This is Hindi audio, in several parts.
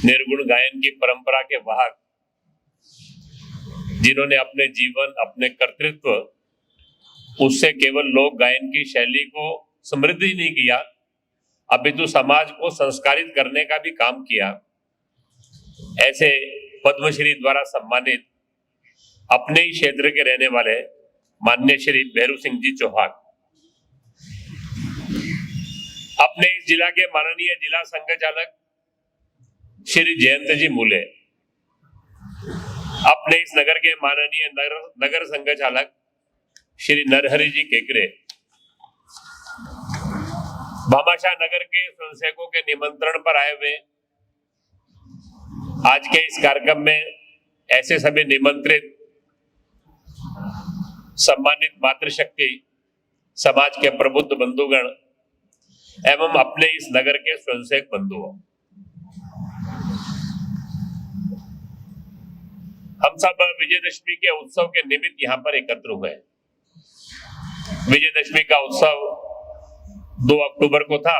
निर्गुण गायन की परंपरा के वाहक, जिन्होंने अपने जीवन, अपने कर्तृत्व, उससे केवल लोक गायन की शैली को समृद्ध ही नहीं किया, अपितु समाज को संस्कारित करने का भी काम किया, ऐसे पद्मश्री द्वारा सम्मानित अपने ही क्षेत्र के रहने वाले माननीय श्री भैरू सिंह जी चौहान, अपने इस जिला के माननीय जिला संघ चालक श्री जयंत जी मूले, अपने इस नगर के माननीय नगर संघ चालक श्री नरहरि जी केकरे, भामाशाह नगर के स्वयंसेवकों के निमंत्रण पर आए हुए आज के इस कार्यक्रम में ऐसे सभी निमंत्रित सम्मानित मातृशक्ति समाज के प्रबुद्ध बंधुगण एवं अपने इस नगर के स्वयंसेवक बंधुओं, हम सब विजयदशमी के उत्सव के निमित्त यहाँ पर एकत्र हुए। विजयदशमी का उत्सव 2 अक्टूबर को था।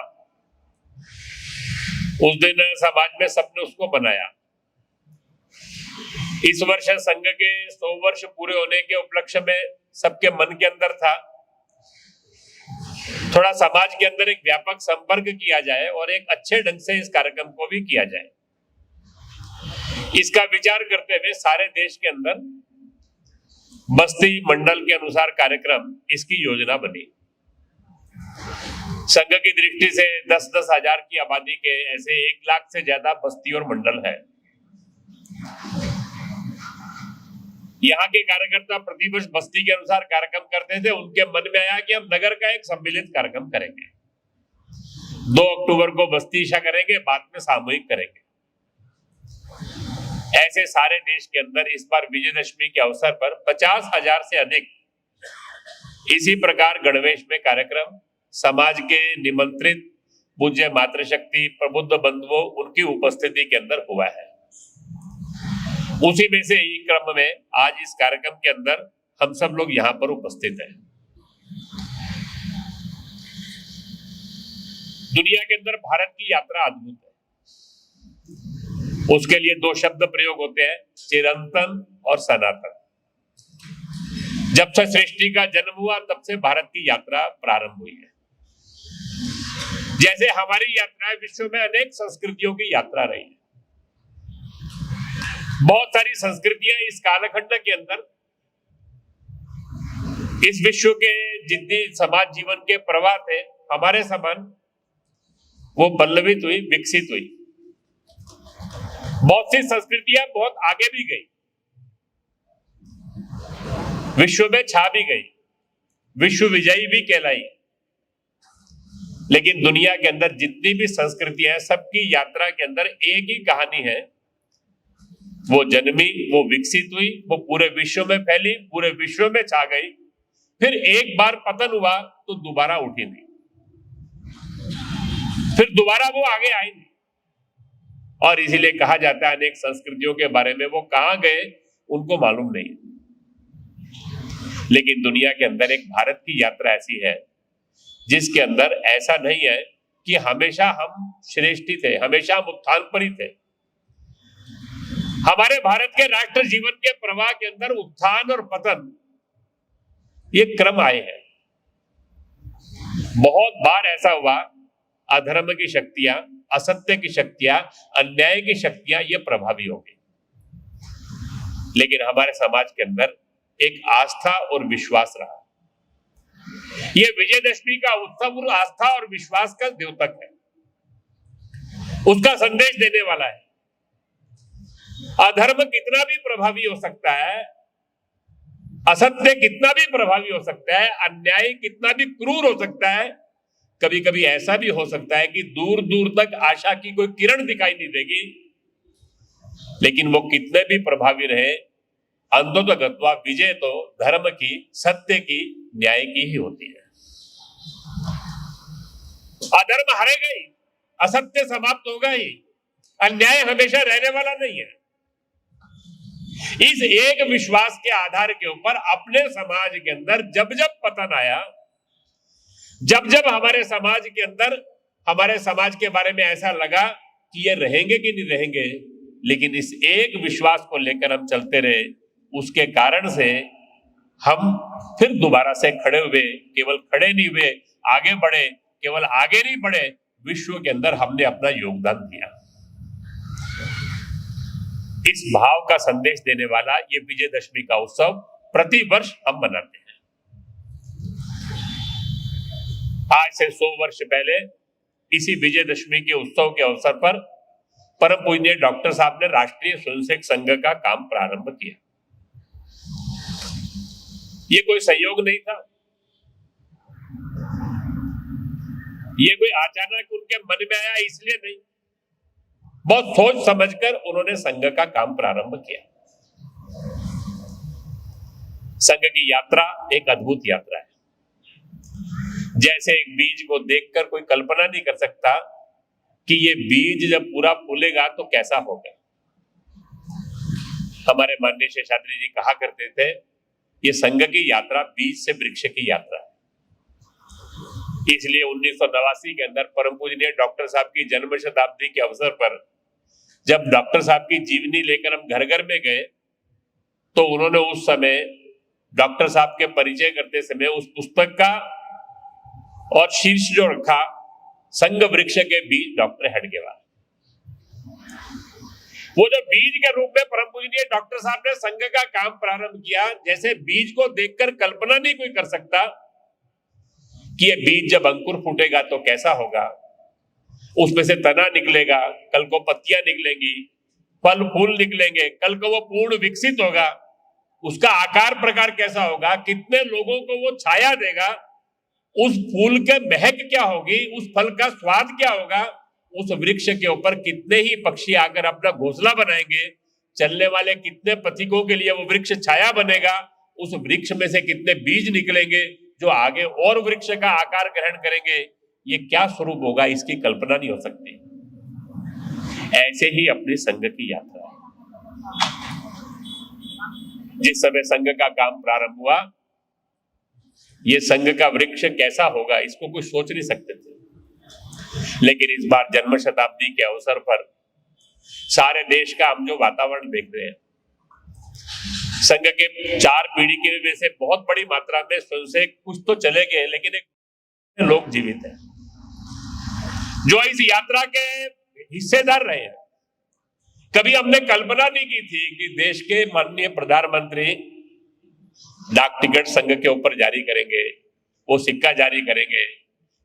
उस दिन समाज में सबने उसको मनाया। इस वर्ष संघ के 100 वर्ष पूरे होने के उपलक्ष्य में सबके मन के अंदर था थोड़ा समाज के अंदर एक व्यापक संपर्क किया जाए और एक अच्छे ढंग से इस कार्यक्रम को भी किया जाए। इसका विचार करते हुए सारे देश के अंदर बस्ती मंडल के अनुसार कार्यक्रम, इसकी योजना बनी। संघ की दृष्टि से 10-10 हजार की आबादी के ऐसे 1 लाख से ज्यादा बस्ती और मंडल है। यहाँ के कार्यकर्ता प्रतिवर्ष बस्ती के अनुसार कार्यक्रम करते थे। उनके मन में आया कि हम नगर का एक सम्मिलित कार्यक्रम करेंगे। 2 अक्टूबर को बस्ती ईशा करेंगे, बाद में सामूहिक करेंगे। ऐसे सारे देश के अंदर इस बार विजयदशमी के अवसर पर 50,000 से अधिक इसी प्रकार गणवेश में कार्यक्रम समाज के निमंत्रित पूज्य मातृशक्ति प्रबुद्ध बंधुओं, उनकी उपस्थिति के अंदर हुआ है। उसी में से ही क्रम में आज इस कार्यक्रम के अंदर हम सब लोग यहाँ पर उपस्थित हैं। दुनिया के अंदर भारत की यात्रा अद्भुत है। उसके लिए 2 शब्द प्रयोग होते हैं, चिरंतन और सनातन। जब से सृष्टि का जन्म हुआ तब से भारत की यात्रा प्रारंभ हुई है। जैसे हमारी यात्राएं विश्व में अनेक संस्कृतियों की यात्रा रही है। बहुत सारी संस्कृतियां इस कालखंड के अंदर इस विश्व के जितनी समाज जीवन के प्रवाह थे, हमारे समान वो पल्लवित हुई, विकसित हुई। बहुत सी संस्कृतियां बहुत आगे भी गई, विश्व में छा भी गई, विश्व विजयी भी कहलाई। लेकिन दुनिया के अंदर जितनी भी संस्कृतियां हैं, सबकी यात्रा के अंदर एक ही कहानी है। वो जन्मी, वो विकसित हुई, वो पूरे विश्व में फैली, पूरे विश्व में छा गई, फिर एक बार पतन हुआ तो दोबारा उठी नहीं, फिर दोबारा वो आगे आई नहीं। और इसीलिए कहा जाता है अनेक संस्कृतियों के बारे में, वो कहां गए उनको मालूम नहीं। लेकिन दुनिया के अंदर एक भारत की यात्रा ऐसी है जिसके अंदर ऐसा नहीं है कि हमेशा हम श्रेष्ठ थे, हमेशा हम उत्थान पर ही थे। हमारे भारत के राष्ट्र जीवन के प्रवाह के अंदर उत्थान और पतन, ये क्रम आए हैं। बहुत बार ऐसा हुआ, अधर्म की शक्तियां, असत्य की शक्तियां, अन्याय की शक्तियां ये प्रभावी हो गई। लेकिन हमारे समाज के अंदर एक आस्था और विश्वास रहा। ये विजयदशमी का उत्सव आस्था और विश्वास का द्योतक है, उसका संदेश देने वाला है। अधर्म कितना भी प्रभावी हो सकता है, असत्य कितना भी प्रभावी हो सकता है, अन्याय कितना भी क्रूर हो सकता है, कभी कभी ऐसा भी हो सकता है कि दूर दूर तक आशा की कोई किरण दिखाई नहीं देगी। लेकिन वो कितने भी प्रभावी रहे, अंततः विजय तो धर्म की, सत्य की, न्याय की ही होती है। अधर्म हारेगा ही, असत्य समाप्त होगा ही, अन्याय हमेशा रहने वाला नहीं है। इस एक विश्वास के आधार के ऊपर अपने समाज के अंदर जब जब पतन आया, जब जब हमारे समाज के अंदर, हमारे समाज के बारे में ऐसा लगा कि ये रहेंगे कि नहीं रहेंगे, लेकिन इस एक विश्वास को लेकर हम चलते रहे, उसके कारण से हम फिर दोबारा से खड़े हुए, केवल खड़े नहीं हुए, आगे बढ़े, केवल आगे नहीं बढ़े, विश्व के अंदर हमने अपना योगदान दिया। इस भाव का संदेश देने वाला ये विजयदशमी का उत्सव प्रतिवर्ष हम मनाते हैं। आज से 100 वर्ष पहले इसी विजयदशमी के उत्सव के अवसर पर परम पूजनीय डॉक्टर साहब ने राष्ट्रीय स्वयंसेवक संघ का काम प्रारंभ किया। ये कोई संयोग नहीं था, ये कोई अचानक उनके मन में आया इसलिए नहीं, बहुत सोच समझकर उन्होंने संघ का काम प्रारंभ किया। संघ की यात्रा एक अद्भुत यात्रा है। जैसे एक बीज को देखकर कोई कल्पना नहीं कर सकता कि ये बीज जब पूरा फूलेगा तो कैसा होगा। हमारे माननीय शेषाद्री जी कहा करते थे, ये संघ की यात्रा बीज से वृक्ष की यात्रा है। इसलिए 1989 के अंदर परम पूजनीय डॉक्टर साहब की जन्म शताब्दी के अवसर पर जब डॉक्टर साहब की जीवनी लेकर हम घर घर में गए, तो उन्होंने उस समय डॉक्टर साहब के परिचय करते समय उस पुस्तक का और शीर्ष जो रखा, संघ वृक्ष के बीज डॉक्टर हेडगेवार। वो जो बीज के रूप में परम पूजनीय डॉक्टर साहब ने संघ का काम प्रारंभ किया, जैसे बीज को देखकर कल्पना नहीं कोई कर सकता कि ये बीज जब अंकुर फूटेगा तो कैसा होगा, उसमें से तना निकलेगा, कल को पत्तियां निकलेंगी, फल फूल निकलेंगे, कल को वो पूर्ण विकसित होगा, उसका आकार प्रकार कैसा होगा, कितने लोगों को वो छाया देगा, उस फूल के महक क्या होगी, उस फल का स्वाद क्या होगा, उस वृक्ष के ऊपर कितने ही पक्षी आकर अपना घोंसला बनाएंगे, चलने वाले कितने पथिकों के लिए वो वृक्ष छाया बनेगा, उस वृक्ष में से कितने बीज निकलेंगे जो आगे और वृक्ष का आकार ग्रहण करेंगे, ये क्या स्वरूप होगा, इसकी कल्पना नहीं हो सकती। ऐसे ही अपनी संघ की यात्रा है। जिस समय संघ का काम प्रारंभ हुआ, ये संघ का वृक्ष कैसा होगा इसको कोई सोच नहीं सकते थे, लेकिन इस बार जन्म शताब्दी के अवसर पर सारे देश का हम जो वातावरण देख रहे हैं, संघ के 4 पीढ़ी के में से बहुत बड़ी मात्रा में स्वयंसेवक कुछ तो चले गए, लेकिन एक लोग जीवित हैं जो इस यात्रा के हिस्सेदार रहे हैं। कभी हमने कल्पना नहीं की थी कि देश के माननीय प्रधानमंत्री डाक टिकट संघ के ऊपर जारी करेंगे, वो सिक्का जारी करेंगे।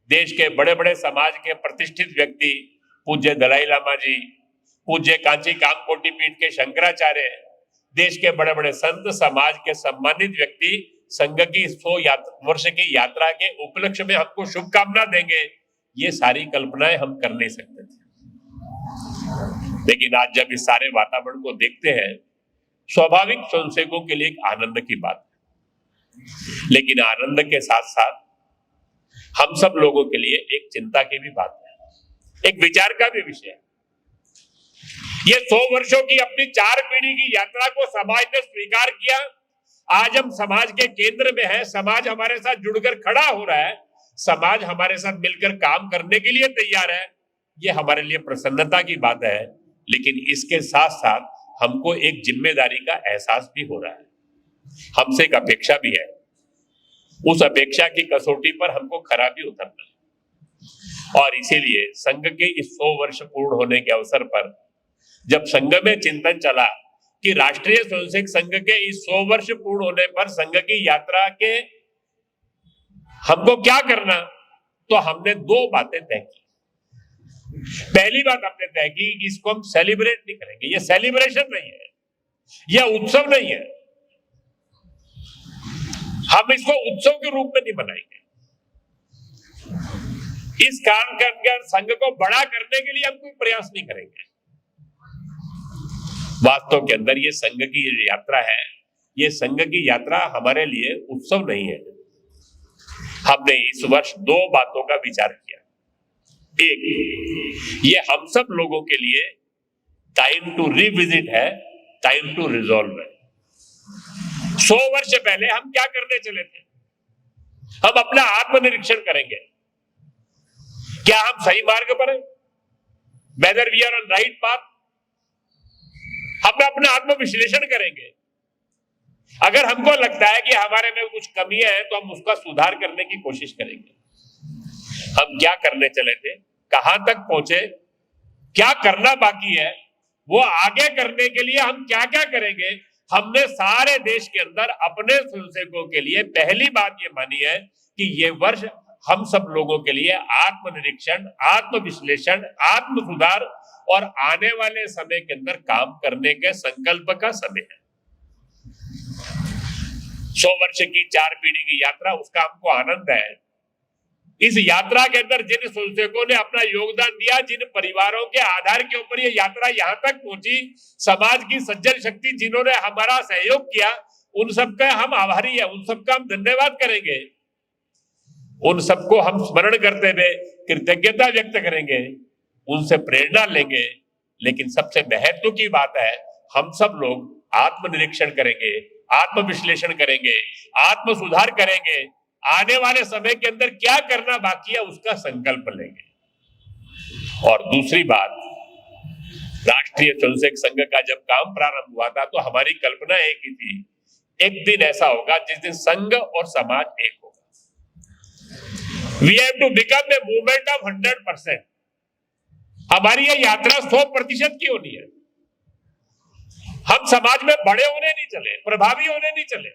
देश के बड़े बड़े समाज के प्रतिष्ठित व्यक्ति, पूज्य दलाई लामा जी, पूज्य कांची कामकोटि पीठ के शंकराचार्य, देश के बड़े बड़े संत, समाज के सम्मानित व्यक्ति संघ की 100 वर्ष की यात्रा के उपलक्ष्य में हमको शुभकामना देंगे, ये सारी कल्पनाएं हम कर नहीं सकते थे। लेकिन आज जब इस सारे वातावरण को देखते हैं, स्वाभाविक स्वयंसेवकों के लिए एक आनंद की बात है, लेकिन आनंद के साथ साथ हम सब लोगों के लिए एक चिंता की भी बात है, एक विचार का भी विषय है। ये 100 वर्षों की अपनी 4 पीढ़ी की यात्रा को समाज ने स्वीकार किया। आज हम समाज के केंद्र में हैं, समाज हमारे साथ जुड़कर खड़ा हो रहा है, समाज हमारे साथ मिलकर काम करने के लिए तैयार है। ये हमारे लिए प्रसन्नता की बात है, लेकिन इसके साथ साथ हमको एक जिम्मेदारी का एहसास भी हो रहा है। हमसे एक अपेक्षा भी है, उस अपेक्षा की कसौटी पर हमको खरा भी उतरना है। और इसीलिए संघ के इस 100 वर्ष पूर्ण होने के अवसर पर जब संघ में चिंतन चला कि राष्ट्रीय स्वयंसेवक संघ के इस 100 वर्ष पूर्ण होने पर संघ की यात्रा के हमको क्या करना, तो हमने 2 बातें तय की। पहली बात हमने तय की कि इसको हम सेलिब्रेट नहीं करेंगे, ये सेलिब्रेशन नहीं है, यह उत्सव नहीं है, हम इसको उत्सव के रूप में नहीं मनाएंगे। इस कारण के अंदर संघ को बड़ा करने के लिए हम कोई प्रयास नहीं करेंगे। वास्तव के अंदर ये संघ की यात्रा है, ये संघ की यात्रा हमारे लिए उत्सव नहीं है। हमने इस वर्ष 2 बातों का विचार किया। एक, ये हम सब लोगों के लिए टाइम टू रिविजिट है, टाइम टू रिजॉल्व है। 100 वर्ष पहले हम क्या करने चले थे, हम अपना आत्मनिरीक्षण करेंगे। क्या हम सही मार्ग पर हैं? Whether we are on right path. हम अपना आत्मविश्लेषण करेंगे। अगर हमको लगता है कि हमारे में कुछ कमियां हैं तो हम उसका सुधार करने की कोशिश करेंगे। हम क्या करने चले थे, कहां तक पहुंचे, क्या करना बाकी है, वो आगे करने के लिए हम क्या क्या करेंगे। हमने सारे देश के अंदर अपने स्वयंसेवकों के लिए पहली बात ये मानी है कि ये वर्ष हम सब लोगों के लिए आत्मनिरीक्षण, आत्मविश्लेषण, आत्म सुधार और आने वाले समय के अंदर काम करने के संकल्प का समय है। 100 वर्ष की 4 पीढ़ी की यात्रा, उसका हमको आनंद है। इस यात्रा के अंदर जिन स्वयंसेवकों ने अपना योगदान दिया, जिन परिवारों के आधार के ऊपर ये यात्रा यहां तक पहुंची, समाज की सज्जन शक्ति जिन्होंने हमारा सहयोग किया, उन सबका हम आभारी है, उन सबका हम धन्यवाद करेंगे। उन सबको हम स्मरण करते हुए कृतज्ञता व्यक्त करेंगे, उनसे प्रेरणा लेंगे। लेकिन सबसे महत्व की बात है, हम सब लोग आत्मनिरीक्षण करेंगे, आत्मविश्लेषण करेंगे, आत्म सुधार करेंगे, आने वाले समय के अंदर क्या करना बाकी है उसका संकल्प लेंगे। और दूसरी बात, राष्ट्रीय स्वयंसेवक संघ का जब काम प्रारंभ हुआ था तो हमारी कल्पना एक ही थी, एक दिन ऐसा होगा जिस दिन संघ और समाज एक होगा। We have to become a movement of 100%। हमारी ये यात्रा 100% की होनी है। हम समाज में बड़े होने नहीं चले, प्रभावी होने नहीं चले।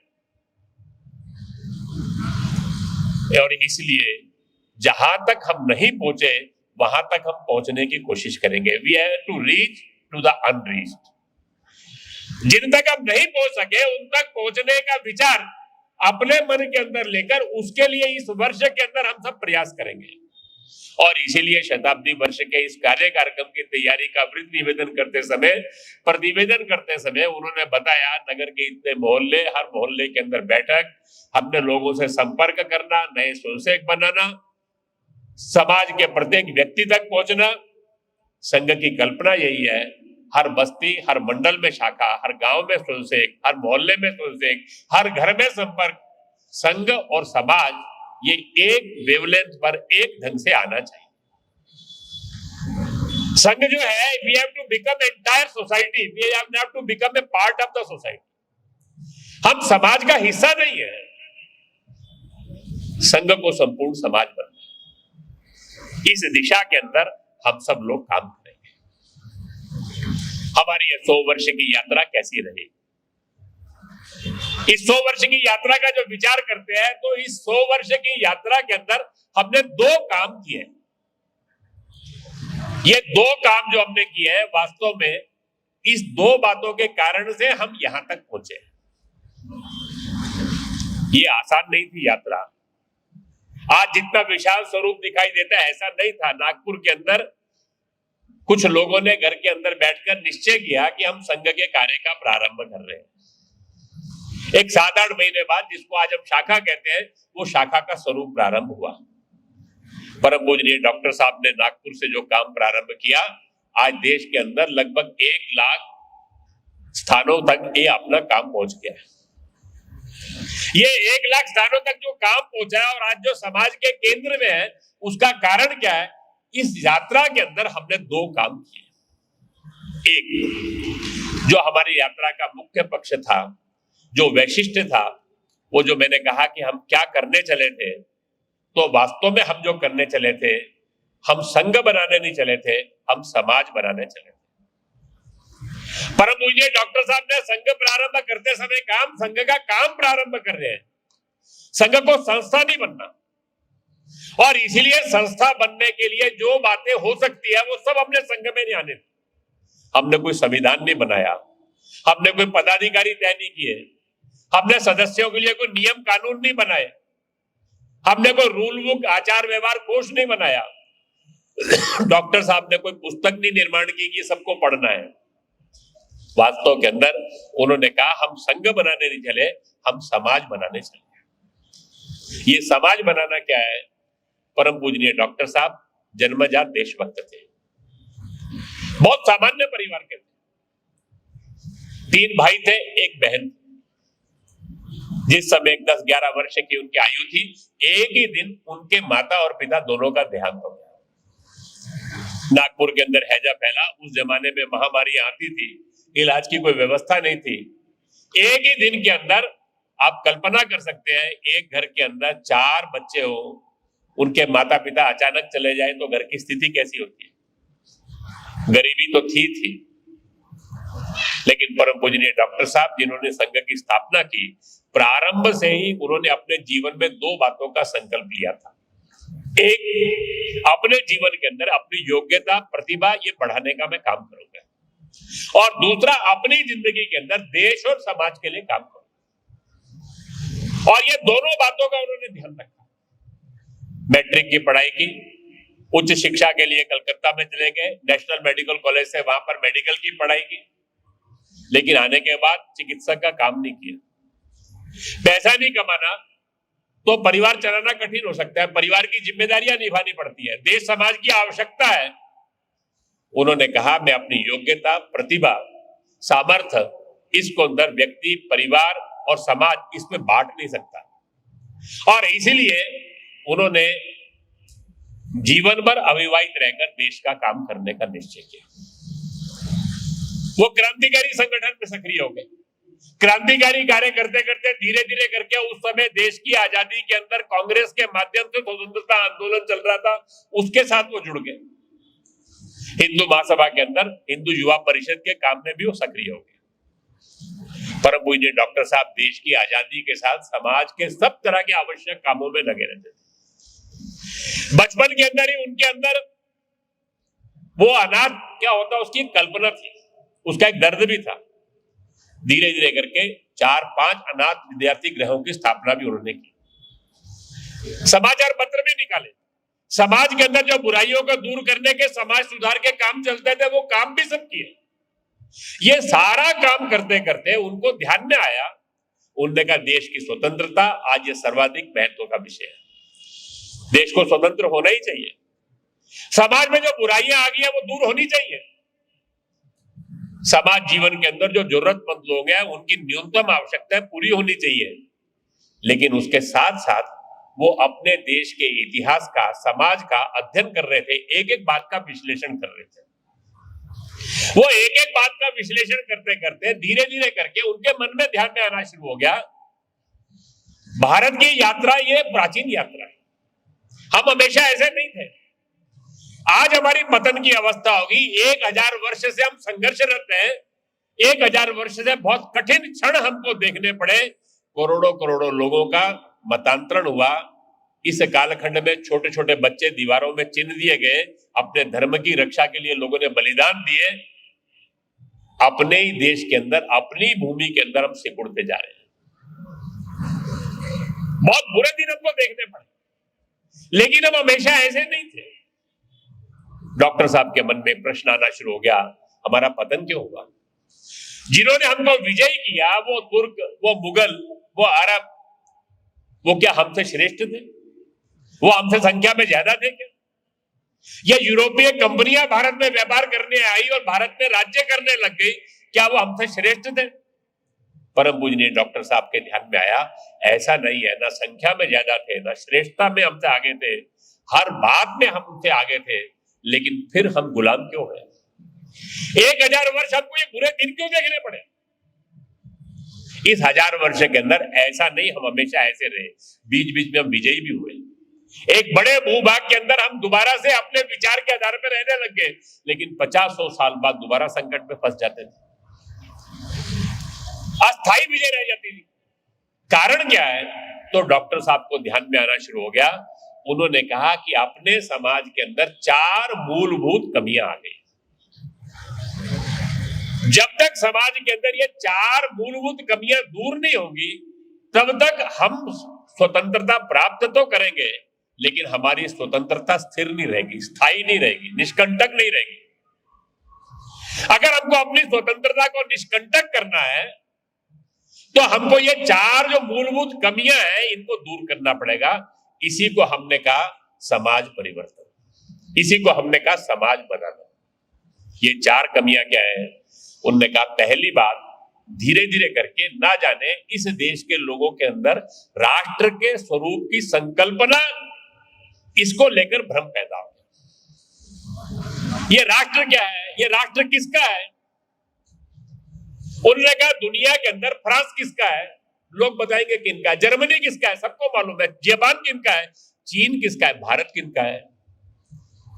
और इसलिए जहां तक हम नहीं पहुंचे वहां तक हम पहुंचने की कोशिश करेंगे। We have to reach to the unreached. जिन तक हम नहीं पहुंच सके उन तक पहुंचने का विचार अपने मन के अंदर लेकर उसके लिए इस वर्ष के अंदर हम सब प्रयास करेंगे। और इसीलिए शताब्दी वर्ष के इस कार्यक्रम की तैयारी का प्रतिवेदन करते समय उन्होंने बताया, नगर के इतने मोहल्ले, हर मोहल्ले के अंदर बैठक, हमने लोगों से संपर्क करना, नए स्वयंसेवक बनाना, समाज के प्रत्येक व्यक्ति तक पहुंचना। संघ की कल्पना यही है, हर बस्ती, हर मंडल में शाखा, हर गांव में स्वयंसेवक, हर मोहल्ले में स्वयंसेवक, हर घर में संपर्क। संघ और समाज ये एक वेवलेंथ पर एक ढंग से आना चाहिए। संघ जो है, we have to become entire society, we have to become a part of the society. हम समाज का हिस्सा नहीं है, संघ को संपूर्ण समाज बनना है। इस दिशा के अंदर हम सब लोग काम करेंगे। हमारी ये 100 वर्ष की यात्रा कैसी रही, इस 100 वर्ष की यात्रा का जो विचार करते हैं तो इस 100 वर्ष की यात्रा के अंदर हमने 2 काम किए। ये 2 काम जो हमने किए हैं, वास्तव में इस 2 बातों के कारण से हम यहां तक पहुंचे। ये आसान नहीं थी यात्रा। आज जितना विशाल स्वरूप दिखाई देता है ऐसा नहीं था। नागपुर के अंदर कुछ लोगों ने घर के अंदर बैठकर निश्चय किया कि हम संघ के कार्य का प्रारंभ कर रहे हैं। एक 7-8 महीने बाद, जिसको आज हम शाखा कहते हैं, वो शाखा का स्वरूप प्रारंभ हुआ। परम पूजनीय डॉक्टर साहब ने नागपुर से जो काम प्रारंभ किया, आज देश के अंदर लगभग 1 लाख स्थानों तक ये अपना काम पहुंच गया है। ये 1 लाख स्थानों तक जो काम पहुंचा है और आज जो समाज के केंद्र में है, उसका कारण क्या है? इस यात्रा के अंदर हमने 2 काम किए। एक, जो हमारी यात्रा का मुख्य पक्ष था, जो वैशिष्ट्य था, वो जो मैंने कहा कि हम क्या करने चले थे, तो वास्तव में हम जो करने चले थे, हम संघ बनाने नहीं चले थे, हम समाज बनाने चले थे। परम पूज्य डॉक्टर साहब ने संघ प्रारंभ करते समय काम, संघ का काम प्रारंभ कर रहे हैं। संघ को संस्था नहीं बनना, और इसीलिए संस्था बनने के लिए जो बातें हो सकती है वो सब हमने संघ में नहीं आने दी। हमने कोई संविधान नहीं बनाया, हमने कोई पदाधिकारी तय नहीं किए, हमने सदस्यों के लिए कोई नियम कानून नहीं बनाए, हमने कोई रूल बुक, आचार व्यवहार कोष नहीं बनाया। डॉक्टर साहब ने कोई पुस्तक नहीं निर्माण की कि सबको पढ़ना है। वास्तव के अंदर उन्होंने कहा, हम संघ बनाने नहीं चले, हम समाज बनाने चले। ये समाज बनाना क्या है? परम पूजनीय डॉक्टर साहब जन्मजात देशभक्त थे, बहुत सामान्य परिवार के थे। 3 भाई थे, 1 बहन। जिस समय 10-11 वर्ष की उनकी आयु थी, एक ही दिन उनके माता और पिता दोनों का देहांत हो गया। नागपुर के अंदर हैजा फैला। उस जमाने में महामारी आती थी, इलाज की कोई व्यवस्था नहीं थी। एक ही दिन के अंदर आप कल्पना कर सकते हैं, एक घर के अंदर 4 बच्चे हो, उनके माता पिता अचानक चले जाए तो घर की स्थिति कैसी होती है। गरीबी तो थी, लेकिन परम पूजनीय डॉक्टर साहब जिन्होंने संघ की स्थापना की, प्रारंभ से ही उन्होंने अपने जीवन में 2 बातों का संकल्प लिया था। एक, अपने जीवन के अंदर अपनी योग्यता प्रतिभा ये बढ़ाने का मैं काम करूंगा, और दूसरा, अपनी जिंदगी के अंदर देश और समाज के लिए काम करूंगा। और ये दोनों बातों का उन्होंने ध्यान रखा। मैट्रिक की पढ़ाई की, उच्च शिक्षा के लिए कलकत्ता में चले गए, नेशनल मेडिकल कॉलेज से वहां पर मेडिकल की पढ़ाई की, लेकिन आने के बाद चिकित्सक का काम नहीं किया। पैसा नहीं कमाना तो परिवार चलाना कठिन हो सकता है, परिवार की जिम्मेदारियां निभानी पड़ती है, देश समाज की आवश्यकता है। उन्होंने कहा, मैं अपनी योग्यता, प्रतिभा, सामर्थ्य, इसको अंदर व्यक्ति, परिवार और समाज इसमें बांट नहीं सकता। और इसीलिए उन्होंने जीवन भर अविवाहित रहकर देश का काम करने का निश्चय किया। वो क्रांतिकारी संगठन में सक्रिय हो गए। क्रांतिकारी कार्य करते करते धीरे धीरे करके उस समय देश की आजादी के अंदर कांग्रेस के माध्यम से स्वतंत्रता आंदोलन चल रहा था, उसके साथ वो जुड़ गए। हिंदू महासभा के अंदर हिंदू युवा परिषद के काम में भी वो सक्रिय हो गए। परम पूज्य डॉक्टर साहब देश की आजादी के साथ समाज के सब तरह के आवश्यक कामों में लगे रहते थे। बचपन के अंदर ही उनके अंदर वो अनाथ क्या होता उसकी कल्पना थी, उसका एक दर्द भी था। धीरे धीरे करके 4-5 अनाथ विद्यार्थी गृहों की स्थापना भी उन्होंने की। समाचार पत्र भी निकाले। समाज के अंदर जो बुराइयों को दूर करने के, समाज सुधार के काम चलते थे, वो काम भी सब किए। ये सारा काम करते करते उनको ध्यान में आया, उन्होंने कहा देश की स्वतंत्रता आज ये सर्वाधिक महत्व का विषय है, देश को स्वतंत्र होना ही चाहिए। समाज में जो बुराइयां आ गई है वो दूर होनी चाहिए। समाज जीवन के अंदर जो जरूरतमंद लोग हैं उनकी न्यूनतम आवश्यकताएं पूरी होनी चाहिए, लेकिन उसके साथ साथ वो अपने देश के इतिहास का, समाज का अध्ययन कर रहे थे, एक एक बात का विश्लेषण कर रहे थे। वो एक एक बात का विश्लेषण करते करते धीरे धीरे करके उनके मन में ध्यान में आना शुरू हो गया, भारत की यात्रा ये प्राचीन यात्रा है, हम हमेशा ऐसे नहीं थे। आज हमारी पतन की अवस्था होगी। 1000 वर्ष से हम संघर्षरत हैं, 1000 वर्ष से बहुत कठिन क्षण हमको देखने पड़े। करोड़ों करोड़ों लोगों का मतांतरण हुआ। इस कालखंड में छोटे छोटे बच्चे दीवारों में चिन्ह दिए गए, अपने धर्म की रक्षा के लिए लोगों ने बलिदान दिए। अपने ही देश के अंदर, अपनी भूमि के अंदर हम सिकुड़ते जा रहे हैं। बहुत बुरे दिन हमको देखने पड़े, लेकिन हम हमेशा ऐसे नहीं थे। डॉक्टर साहब के मन में प्रश्न आना शुरू हो गया, हमारा पतन क्यों हुआ? जिन्होंने हमको विजय किया, वो तुर्क, वो मुगल, वो अरब, वो क्या हमसे श्रेष्ठ थे? वो हमसे संख्या में ज्यादा थे क्या? या यूरोपीय कंपनियां भारत में व्यापार करने आई और भारत में राज्य करने लग गई, क्या वो हमसे श्रेष्ठ थे? परम पूजनीय डॉक्टर साहब के ध्यान में आया, ऐसा नहीं है, ना संख्या में ज्यादा थे, ना श्रेष्ठता में हमसे आगे थे, हर बात में हमसे आगे थे, लेकिन फिर हम गुलाम क्यों हैं? 1000 वर्ष हमको ये बुरे दिन क्यों देखने पड़े? इस 1000 वर्ष के अंदर ऐसा नहीं, हम हमेशा ऐसे रहे, बीच बीच में हम विजयी भी हुए। एक बड़े भूभाग के अंदर हम दोबारा से अपने विचार के आधार पर रहने लग गए, लेकिन 50-100 साल बाद दोबारा संकट में फंस जाते थे, अस्थायी विजय रह जाती थी। कारण क्या है? तो डॉक्टर साहब को ध्यान में आना शुरू हो गया। उन्होंने कहा कि अपने समाज के अंदर 4 मूलभूत कमियां आ गई। जब तक समाज के अंदर ये 4 मूलभूत कमियां दूर नहीं होंगी, तब तक हम स्वतंत्रता प्राप्त तो करेंगे, लेकिन हमारी स्वतंत्रता स्थिर नहीं रहेगी, स्थायी नहीं रहेगी, निष्कंटक नहीं रहेगी। अगर हमको अपनी स्वतंत्रता को निष्कंटक करना है, तो हमको ये 4 जो मूलभूत कमियां हैं, इनको दूर करना पड़ेगा। इसी को हमने कहा समाज परिवर्तन, इसी को हमने कहा समाज बनाना। ये 4 कमियां क्या है? उन्होंने कहा, पहली बात, धीरे धीरे करके ना जाने इस देश के लोगों के अंदर राष्ट्र के स्वरूप की संकल्पना, इसको लेकर भ्रम पैदा हो गया। ये राष्ट्र क्या है, ये राष्ट्र किसका है? उन्होंने कहा दुनिया के अंदर फ्रांस किसका है, लोग बताएंगे किनका है, जर्मनी किसका है, सबको मालूम है, जापान किनका है, चीन किसका है, भारत किनका है,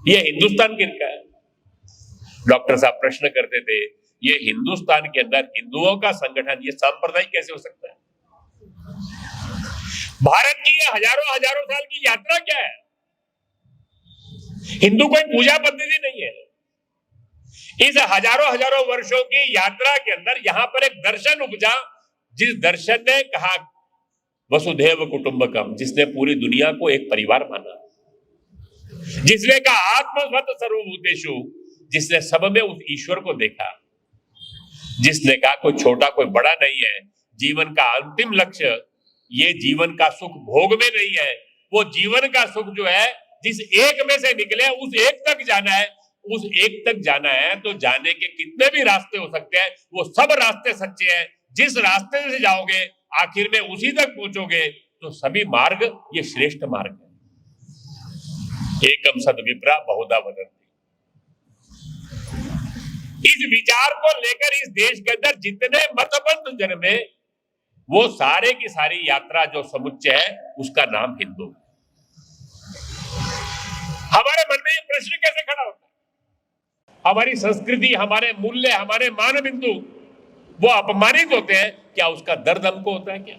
ये हिंदुस्तान किनका है? डॉक्टर साहब प्रश्न करते थे, ये हिंदुस्तान के अंदर हिंदुओं का संगठन, ये सांप्रदायिक कैसे हो सकता है? भारत की ये हजारों हजारों साल की यात्रा क्या है? हिंदू कोई पूजा पद्धति नहीं है। इस हजारों हजारों वर्षों की यात्रा के अंदर यहां पर एक दर्शन उपजा, जिस दर्शन ने कहा वसुधैव कुटुंबकम, जिसने पूरी दुनिया को एक परिवार माना, जिसने कहा आत्मवत सर्वभूतेषु, जिसने सब में उस ईश्वर को देखा, जिसने कहा कोई छोटा कोई बड़ा नहीं है, जीवन का अंतिम लक्ष्य ये जीवन का सुख भोग में नहीं है, वो जीवन का सुख जो है जिस एक में से निकले उस एक तक जाना है, उस एक तक जाना है तो जाने के कितने भी रास्ते हो सकते हैं, वो सब रास्ते सच्चे हैं, जिस रास्ते से जाओगे आखिर में उसी तक पहुंचोगे, तो सभी मार्ग ये श्रेष्ठ मार्ग है। एकम सद विप्रा बहुधा वदन्ति। इस विचार को लेकर इस देश के अंदर जितने मतपंथ जन्मे, वो सारे की सारी यात्रा जो समुच्चय है उसका नाम हिंदू। हमारे मन में ये प्रश्न कैसे खड़ा होता है? हमारी संस्कृति, हमारे मूल्य, हमारे मान बिंदु वो अपमानित होते हैं, क्या उसका दर्द हमको होता है? क्या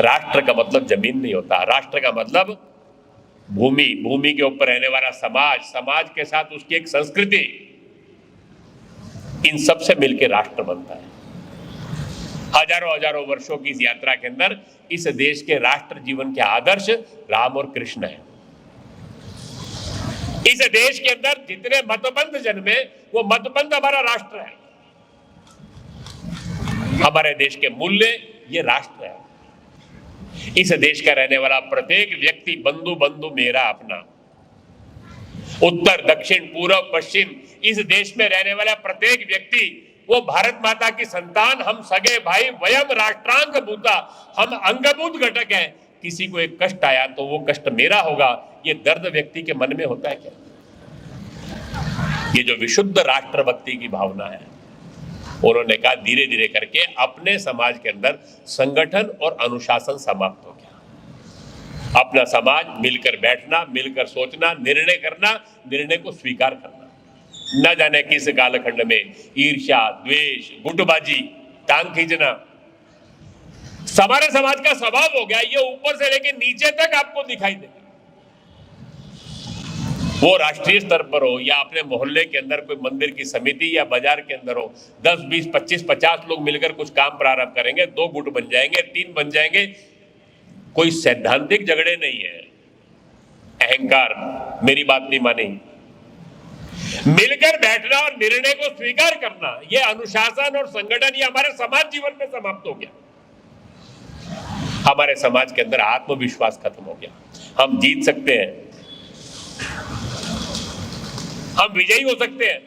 राष्ट्र का मतलब जमीन नहीं होता, राष्ट्र का मतलब भूमि, भूमि के ऊपर रहने वाला समाज, समाज के साथ उसकी एक संस्कृति, इन सब से मिलकर राष्ट्र बनता है। हजारों हजारों वर्षों की इस यात्रा के अंदर इस देश के राष्ट्र जीवन के आदर्श राम और कृष्ण है। इस देश के अंदर जितने मतपंथ जन्मे, वो मतपंथ हमारा राष्ट्र है। हमारे देश के मूल्य ये राष्ट्र है। इस देश का रहने वाला प्रत्येक व्यक्ति बंधु बंधु मेरा अपना, उत्तर दक्षिण पूर्व पश्चिम, इस देश में रहने वाला प्रत्येक व्यक्ति वो भारत माता की संतान, हम सगे भाई, वयम राष्ट्रांग भूता, हम अंगभूत घटक हैं। किसी को एक कष्ट आया तो वो कष्ट मेरा होगा, ये दर्द व्यक्ति के मन में होता है क्या? ये जो विशुद्ध राष्ट्र भक्ति की भावना है, उन्होंने कहा धीरे धीरे करके अपने समाज के अंदर संगठन और अनुशासन समाप्त हो गया। अपना समाज मिलकर बैठना, मिलकर सोचना, निर्णय करना, निर्णय को स्वीकार करना। न जाने किस कालखंड में ईर्ष्या, द्वेष, गुटबाजी, टांग खींचना हमारे समाज का स्वभाव हो गया। ये ऊपर से लेकर नीचे तक आपको दिखाई देगा। वो राष्ट्रीय स्तर पर हो या अपने मोहल्ले के अंदर कोई मंदिर की समिति या बाजार के अंदर हो, 10, 20, 25, 50 लोग मिलकर कुछ काम प्रारंभ करेंगे, 2 गुट बन जाएंगे, 3 बन जाएंगे। कोई सैद्धांतिक झगड़े नहीं है, अहंकार, मेरी बात नहीं मानी, मिलकर बैठना और निर्णय को स्वीकार करना, ये अनुशासन और संगठन ये हमारे समाज जीवन में समाप्त हो गया। हमारे समाज के अंदर आत्मविश्वास खत्म हो गया। हम जीत सकते हैं, हम विजयी हो सकते हैं,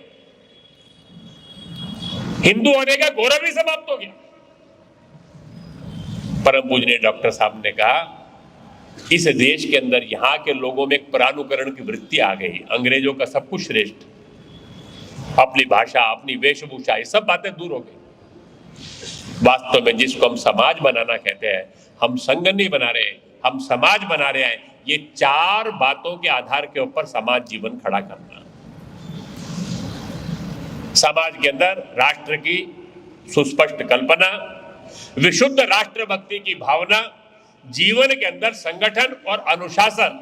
हिंदू होने का गौरव ही समाप्त हो गया। परम पूजनीय डॉक्टर साहब ने कहा इस देश के अंदर यहां के लोगों में एक परानुकरण की वृत्ति आ गई, अंग्रेजों का सब कुछ श्रेष्ठ, अपनी भाषा, अपनी वेशभूषा, ये सब बातें दूर हो गई। वास्तव में जिसको हम समाज बनाना कहते हैं, हम संघ नहीं बना रहे, हम समाज बना रहे हैं। ये 4 बातों के आधार के ऊपर समाज जीवन खड़ा करना। समाज के अंदर राष्ट्र की सुस्पष्ट कल्पना, विशुद्ध राष्ट्र भक्ति की भावना, जीवन के अंदर संगठन और अनुशासन,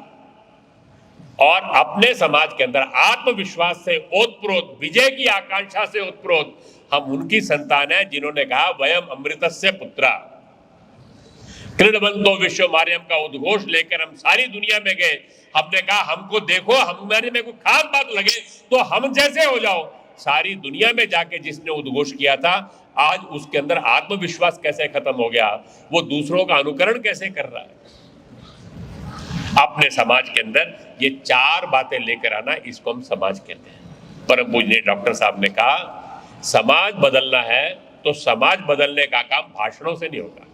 और अपने समाज के अंदर आत्मविश्वास से ओतप्रोत, विजय की आकांक्षा से ओतप्रोत हम उनकी संतान हैं जिन्होंने कहा वयम अमृतस्य पुत्रा। क्रीडबंतो विश्व मार्यम का उद्घोष लेकर हम सारी दुनिया में गए। हमने कहा हमको देखो, हमारे में कोई खास बात लगे तो हम जैसे हो जाओ। सारी दुनिया में जाके जिसने उद्घोष किया था, आज उसके अंदर आत्मविश्वास कैसे खत्म हो गया, वो दूसरों का अनुकरण कैसे कर रहा है। अपने समाज के अंदर ये 4 बातें लेकर आना, इसको हम समाज कहते हैं। परम पूजनीय डॉक्टर साहब ने कहा समाज बदलना है तो समाज बदलने का काम भाषणों से नहीं होगा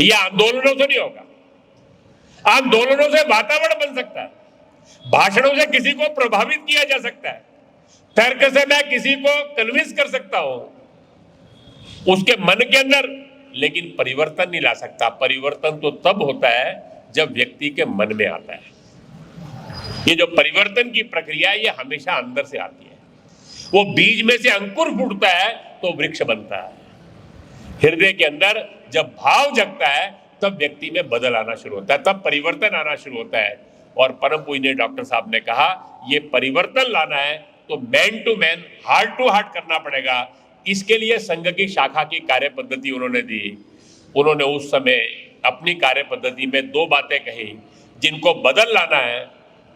या आंदोलनों से नहीं होगा। आंदोलनों से वातावरण बन सकता है, भाषणों से किसी को प्रभावित किया जा सकता है, तर्क से मैं किसी को कन्विंस कर सकता हूं उसके मन के अंदर, लेकिन परिवर्तन नहीं ला सकता। परिवर्तन तो तब होता है जब व्यक्ति के मन में आता है। ये जो परिवर्तन की प्रक्रिया है ये हमेशा अंदर से आती है। वो बीज में से अंकुर फूटता है तो वृक्ष बनता है। हृदय के अंदर जब भाव जगता है तब व्यक्ति में बदल आना शुरू होता है, तब परिवर्तन आना शुरू होता है। और परम पूजनीय डॉक्टर साहब ने कहा ये परिवर्तन लाना है तो man to man, heart to heart करना पड़ेगा। इसके लिए संघ की शाखा की कार्य पद्धति उन्होंने दी। उन्होंने उस समय अपनी कार्य पद्धति में 2 बातें कही जिनको बदल लाना है।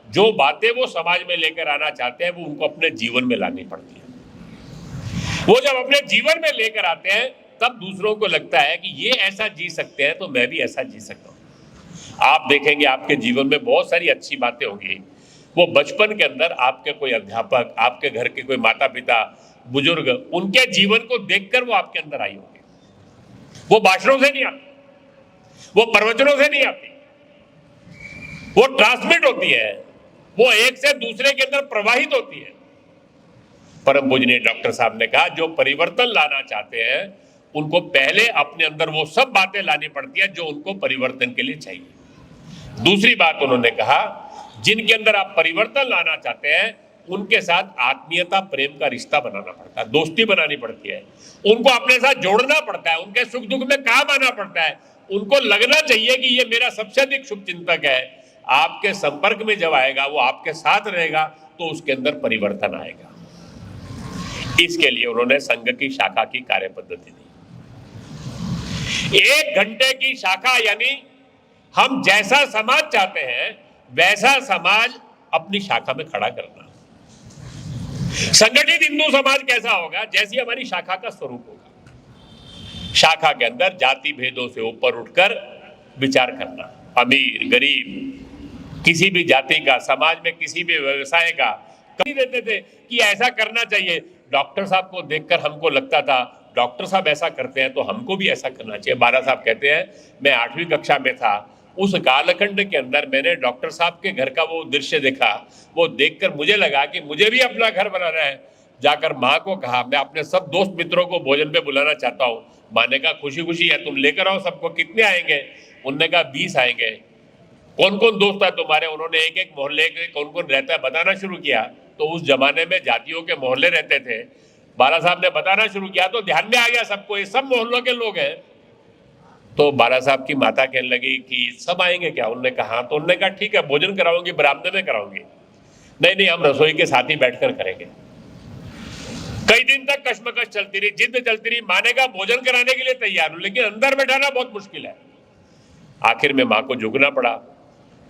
जो बातें वो समाज में लेकर आना चाहते हैं वो उनको अपने जीवन में लानी पड़ती है। वो जब अपने जीवन में लेकर आते हैं तब दूसरों को लगता है कि ये ऐसा जी सकते हैं तो मैं भी ऐसा जी सकता हूं। आप देखेंगे आपके जीवन में बहुत सारी अच्छी बातें होंगी। वो बचपन के अंदर आपके कोई अध्यापक, आपके घर के कोई माता पिता, बुजुर्ग, उनके जीवन को देखकर वो आपके अंदर आई होगी। वो भाषणों से नहीं आती, वो प्रवचनों से नहीं आती, वो ट्रांसमिट होती है, वो एक से दूसरे के अंदर प्रवाहित होती है। परम पूजनीय डॉक्टर साहब ने कहा जो परिवर्तन लाना चाहते हैं उनको पहले अपने अंदर वो सब बातें लानी पड़ती है जो उनको परिवर्तन के लिए चाहिए। दूसरी बात उन्होंने कहा जिनके अंदर आप परिवर्तन लाना चाहते हैं उनके साथ आत्मीयता, प्रेम का रिश्ता बनाना पड़ता है, दोस्ती बनानी पड़ती है, उनको अपने साथ जोड़ना पड़ता है, उनके सुख दुख में काम आना पड़ता है। उनको लगना चाहिए कि ये मेरा सबसे अधिक शुभ चिंतक है। आपके संपर्क में जब आएगा, वो आपके साथ रहेगा तो उसके अंदर परिवर्तन आएगा। इसके लिए उन्होंने संघ की शाखा की कार्य पद्धति दी। 1 घंटे की शाखा, यानी हम जैसा समाज चाहते हैं वैसा समाज अपनी शाखा में खड़ा करना। संगठित हिंदू समाज कैसा होगा? जैसी हमारी शाखा का स्वरूप होगा। शाखा के अंदर जाति भेदों से ऊपर उठकर विचार करना, अमीर गरीब, किसी भी जाति का, समाज में किसी भी व्यवसाय का, कभी देते थे कि ऐसा करना चाहिए। डॉक्टर साहब को देखकर हमको लगता था डॉक्टर साहब ऐसा करते हैं तो हमको भी ऐसा करना चाहिए। बारा साहब कहते हैं मैं 8वीं कक्षा में था, उस कालखंड के अंदर मैंने डॉक्टर साहब के घर का वो दृश्य देखा। वो देखकर मुझे लगा कि मुझे भी अपना घर बनाना है। जाकर माँ को कहा मैं अपने सब दोस्त मित्रों को भोजन पे बुलाना चाहता हूँ। माँ ने कहा खुशी खुशी है, तुम लेकर आओ सबको। कितने आएंगे? उनने कहा 20 आएंगे। कौन कौन दोस्त है तुम्हारे? उन्होंने एक एक मोहल्ले के कौन कौन रहता है बताना शुरू किया। तो उस जमाने में जातियों के मोहल्ले रहते थे। बाला साहब ने बताना शुरू किया तो ध्यान में आ गया सबको, ये सब मोहल्लों के लोग हैं। तो बाला साहब की माता कहने लगी कि सब आएंगे क्या? उन्होंने कहा, तो उन्होंने कहा ठीक है, भोजन कराऊंगी, बरामदे में कराऊंगी। नहीं, हम रसोई के साथ ही बैठकर करेंगे। कई दिन तक कश्मकश चलती रही, जिद चलती रही। माँ ने कहा भोजन कराने के लिए तैयार हूं, लेकिन अंदर बैठाना बहुत मुश्किल है। आखिर में माँ को झुकना पड़ा।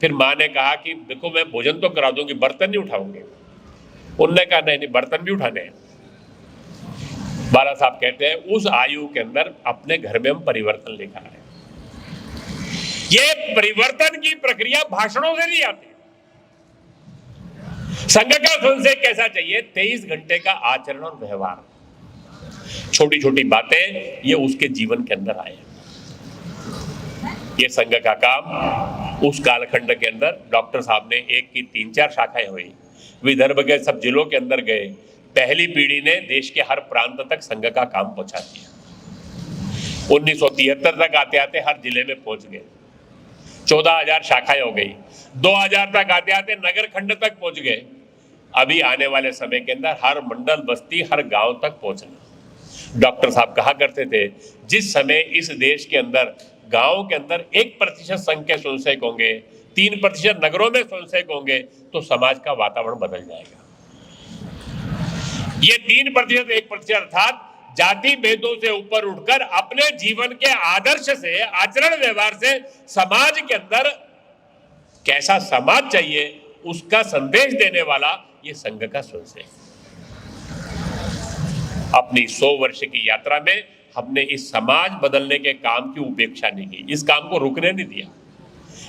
फिर माँ ने कहा कि देखो मैं भोजन तो करा दूंगी, बर्तन नहीं उठाऊंगी। उन्होंने कहा नहीं, बर्तन भी उठाने हैं। बाला साहब कहते हैं उस आयु के अंदर अपने घर में हम परिवर्तन लेकर आए। ये परिवर्तन की प्रक्रिया भाषणों से नहीं आती। संघ का संदेश कैसा चाहिए? 23 घंटे का आचरण और व्यवहार, छोटी छोटी बातें, ये उसके जीवन के अंदर आए। ये संघ का काम उस कालखंड के अंदर डॉक्टर साहब ने 1 की 3-4 शाखाएं हुई, विदर्भ के सब जिलों के अंदर गए। पहली पीढ़ी ने देश के हर प्रांत तक संघ का काम पहुंचा दिया। 1973 तक आते आते हर जिले में पहुंच गए। 14,000 शाखाएं हो गई। 2000 तक आते आते नगर खंड तक पहुंच गए। अभी आने वाले समय के अंदर हर मंडल, बस्ती, हर गांव तक पहुंचना। डॉक्टर साहब कहा करते थे जिस समय इस देश के अंदर गांव के अंदर 1% संघ के स्वयंसेवक होंगे, 3% नगरों में स्वयंसेवक होंगे तो समाज का वातावरण बदल जाएगा। ये 3%, 1% अर्थात जाति भेदों से ऊपर उठकर अपने जीवन के आदर्श से, आचरण व्यवहार से समाज के अंदर कैसा समाज चाहिए उसका संदेश देने वाला ये संघ का स्वयंसेवक। अपनी 100 वर्ष की यात्रा में हमने इस समाज बदलने के काम की उपेक्षा नहीं की, इस काम को रुकने नहीं दिया।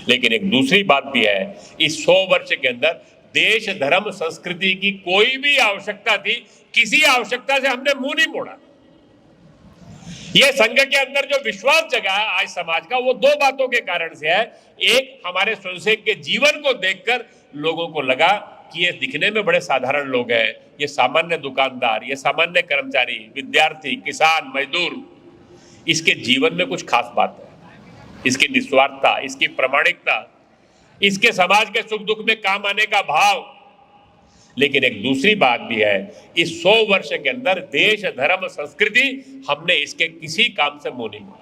लेकिन एक दूसरी बात भी है, इस 100 वर्ष के अंदर देश, धर्म, संस्कृति की कोई भी आवश्यकता थी, किसी आवश्यकता से हमने मुंह नहीं मोड़ा। यह संघ के अंदर जो विश्वास जगा है आज समाज का, वो 2 बातों के कारण से है। एक, हमारे स्वयंसेवक के जीवन को देखकर लोगों को लगा कि ये दिखने में बड़े साधारण लोग हैं, ये सामान्य दुकानदार, ये सामान्य कर्मचारी, विद्यार्थी, किसान, मजदूर, इसके जीवन में कुछ खास बात है, इसकी निस्वार्थता, इसकी प्रामाणिकता, इसके समाज के सुख दुख में काम आने का भाव। लेकिन एक दूसरी बात भी है, इस 100 वर्ष के अंदर देश, धर्म, संस्कृति, हमने इसके किसी काम से मुंह नहीं मोड़ा।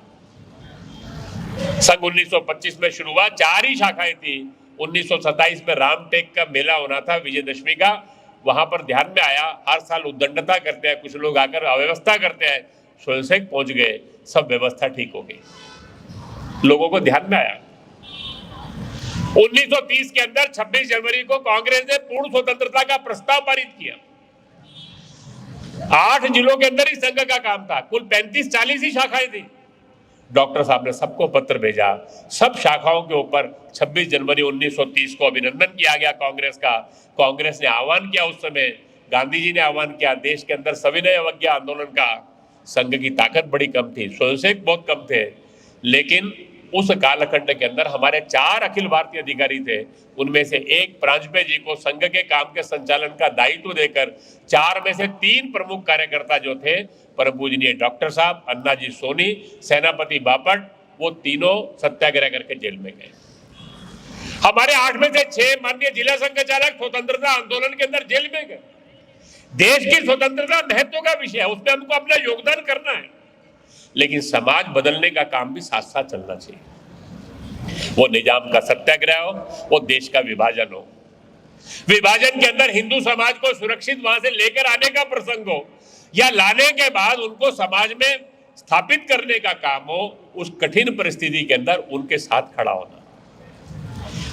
सन 1925 में शुरू हुआ, 4 ही शाखाएं थी। 1927 में रामटेक का मेला होना था, विजयदशमी का, वहां पर ध्यान में आया हर साल उद्दंडता करते हैं कुछ लोग, आकर अव्यवस्था करते हैं, स्वयंसेवक पहुंच गए, सब व्यवस्था ठीक हो गई, लोगों को ध्यान में आया। 1930 के अंदर 26 जनवरी को कांग्रेस ने पूर्ण स्वतंत्रता का प्रस्ताव पारित किया। 8 जिलों के अंदर ही संघ का काम था, कुल 35-40 ही शाखाएं थी। डॉक्टर साहब ने सबको पत्र भेजा, सब शाखाओं के ऊपर 26 जनवरी 1930 को अभिनंदन किया गया कांग्रेस का। कांग्रेस ने आह्वान किया, उस समय गांधी जी ने आह्वान किया, देश के अंदर सविनय अवज्ञा आंदोलन का। संघ की ताकत बड़ी कम थी, स्वयंसेवक बहुत कम थे, लेकिन उस कालखंड के अंदर हमारे 4 अखिल भारतीय अधिकारी थे। उनमें से एक प्रांजपे जी को संघ के काम के संचालन का दायित्व देकर 4 में से 3 प्रमुख कार्यकर्ता जो थे, परम पूजनीय डॉक्टर साहब, अन्ना जी सोनी, सेनापति बापट, वो तीनों सत्याग्रह करके जेल में गए। हमारे 8 में से 6 माननीय जिला संघचालक स्वतंत्रता आंदोलन के अंदर जेल में गए। देश की स्वतंत्रता महत्व का विषय है, उसमें हमको अपना योगदान करना है, लेकिन समाज बदलने का काम भी साथ साथ चलना चाहिए। वो निजाम का सत्याग्रह हो, वो देश का विभाजन हो, विभाजन के अंदर हिंदू समाज को सुरक्षित वहां से लेकर आने का प्रसंग हो, या लाने के बाद उनको समाज में स्थापित करने का काम हो, उस कठिन परिस्थिति के अंदर उनके साथ खड़ा होना।